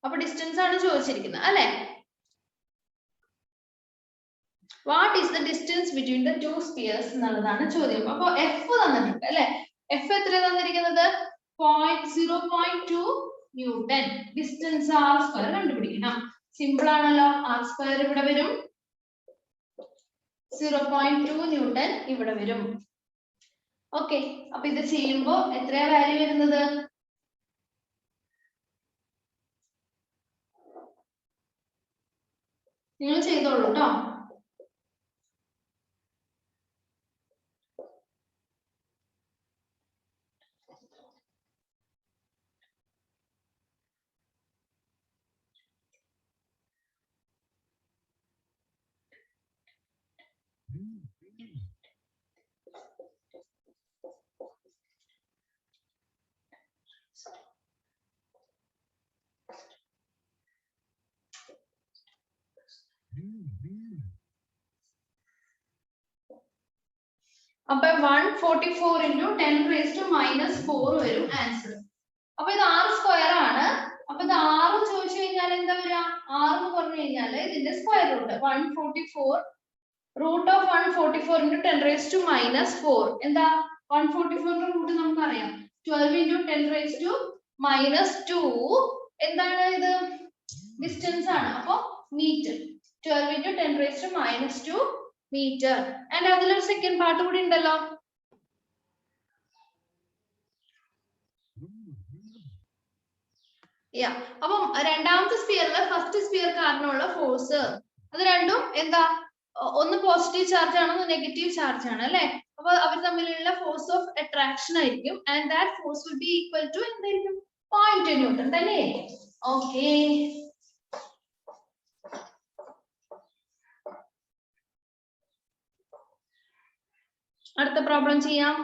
അപ്പൊ ഡിസ്റ്റൻസ് ആണ് ചോദിച്ചിരിക്കുന്നത് അല്ലേ what is the distance between the two spheres എന്നുള്ളതാണ് ചോദ്യം. അപ്പൊ എഫ് തന്നിട്ടുണ്ട് അല്ലെ. എഫ് എത്ര തന്നിരിക്കുന്നത്? 0.2 ന്യൂട്ടൺ. ഡിസ്റ്റൻസ് ആർ സ്ക്വയർ കണ്ടുപിടിക്കണം. സിമ്പിൾ ആണല്ലോ. ആർ സ്ക്വയർ ഇവിടെ വരും, 0.2 ന്യൂട്ടൺ ഇവിടെ വരും. ഓക്കെ, അപ്പൊ ഇത് ചെയ്യുമ്പോ എത്രയാ വാല്യൂ വരുന്നത്? നിങ്ങൾ ചെയ്തോളൂ കേട്ടോ. അപ്പൊ 144 into 10 raised to minus 4 വരും ആൻസർ. അപ്പൊ ഇത് ആർ സ്ക്വയർ ആണ്. അപ്പൊ ഇത് ആറ് ചോദിച്ചു കഴിഞ്ഞാൽ എന്താ വരിക? ആറ് എന്ന് പറഞ്ഞു കഴിഞ്ഞാൽ ഇതിന്റെ square root 144 root of 144 into 10 raised to minus 4. എന്താ 144 ന്റെ റൂട്ട് നമുക്കറിയാം, 12 into 10 raised to minus 2. എന്താണ് ഇത്? ഡിസ്റ്റൻസ് ആണ്. അപ്പൊ metre. 12 into 10 raised to minus 2 metre. And അതിലൊരു സെക്കൻഡ് പാർട്ട് കൂടി ഉണ്ടല്ലോ. അപ്പം രണ്ടാമത്തെ സ്പിയറിലെ ഫസ്റ്റ് സ്പിയർ കാരണമുള്ള ഫോഴ്സ് അത് രണ്ടും എന്താ? ഒന്ന് പോസിറ്റീവ് ചാർജ് ആണ്, ഒന്ന് നെഗറ്റീവ് ചാർജ് ആണ് അല്ലെ. അപ്പൊ അവർ തമ്മിലുള്ള ഫോഴ്സ് ഓഫ് അട്രാക്ഷൻ ആയിരിക്കും. And that force will be equal to എന്തായിരിക്കും? 0.2 ന്യൂട്ടൺ തന്നെ. ഓക്കെ, അടുത്ത പ്രോബ്ലം ചെയ്യാം.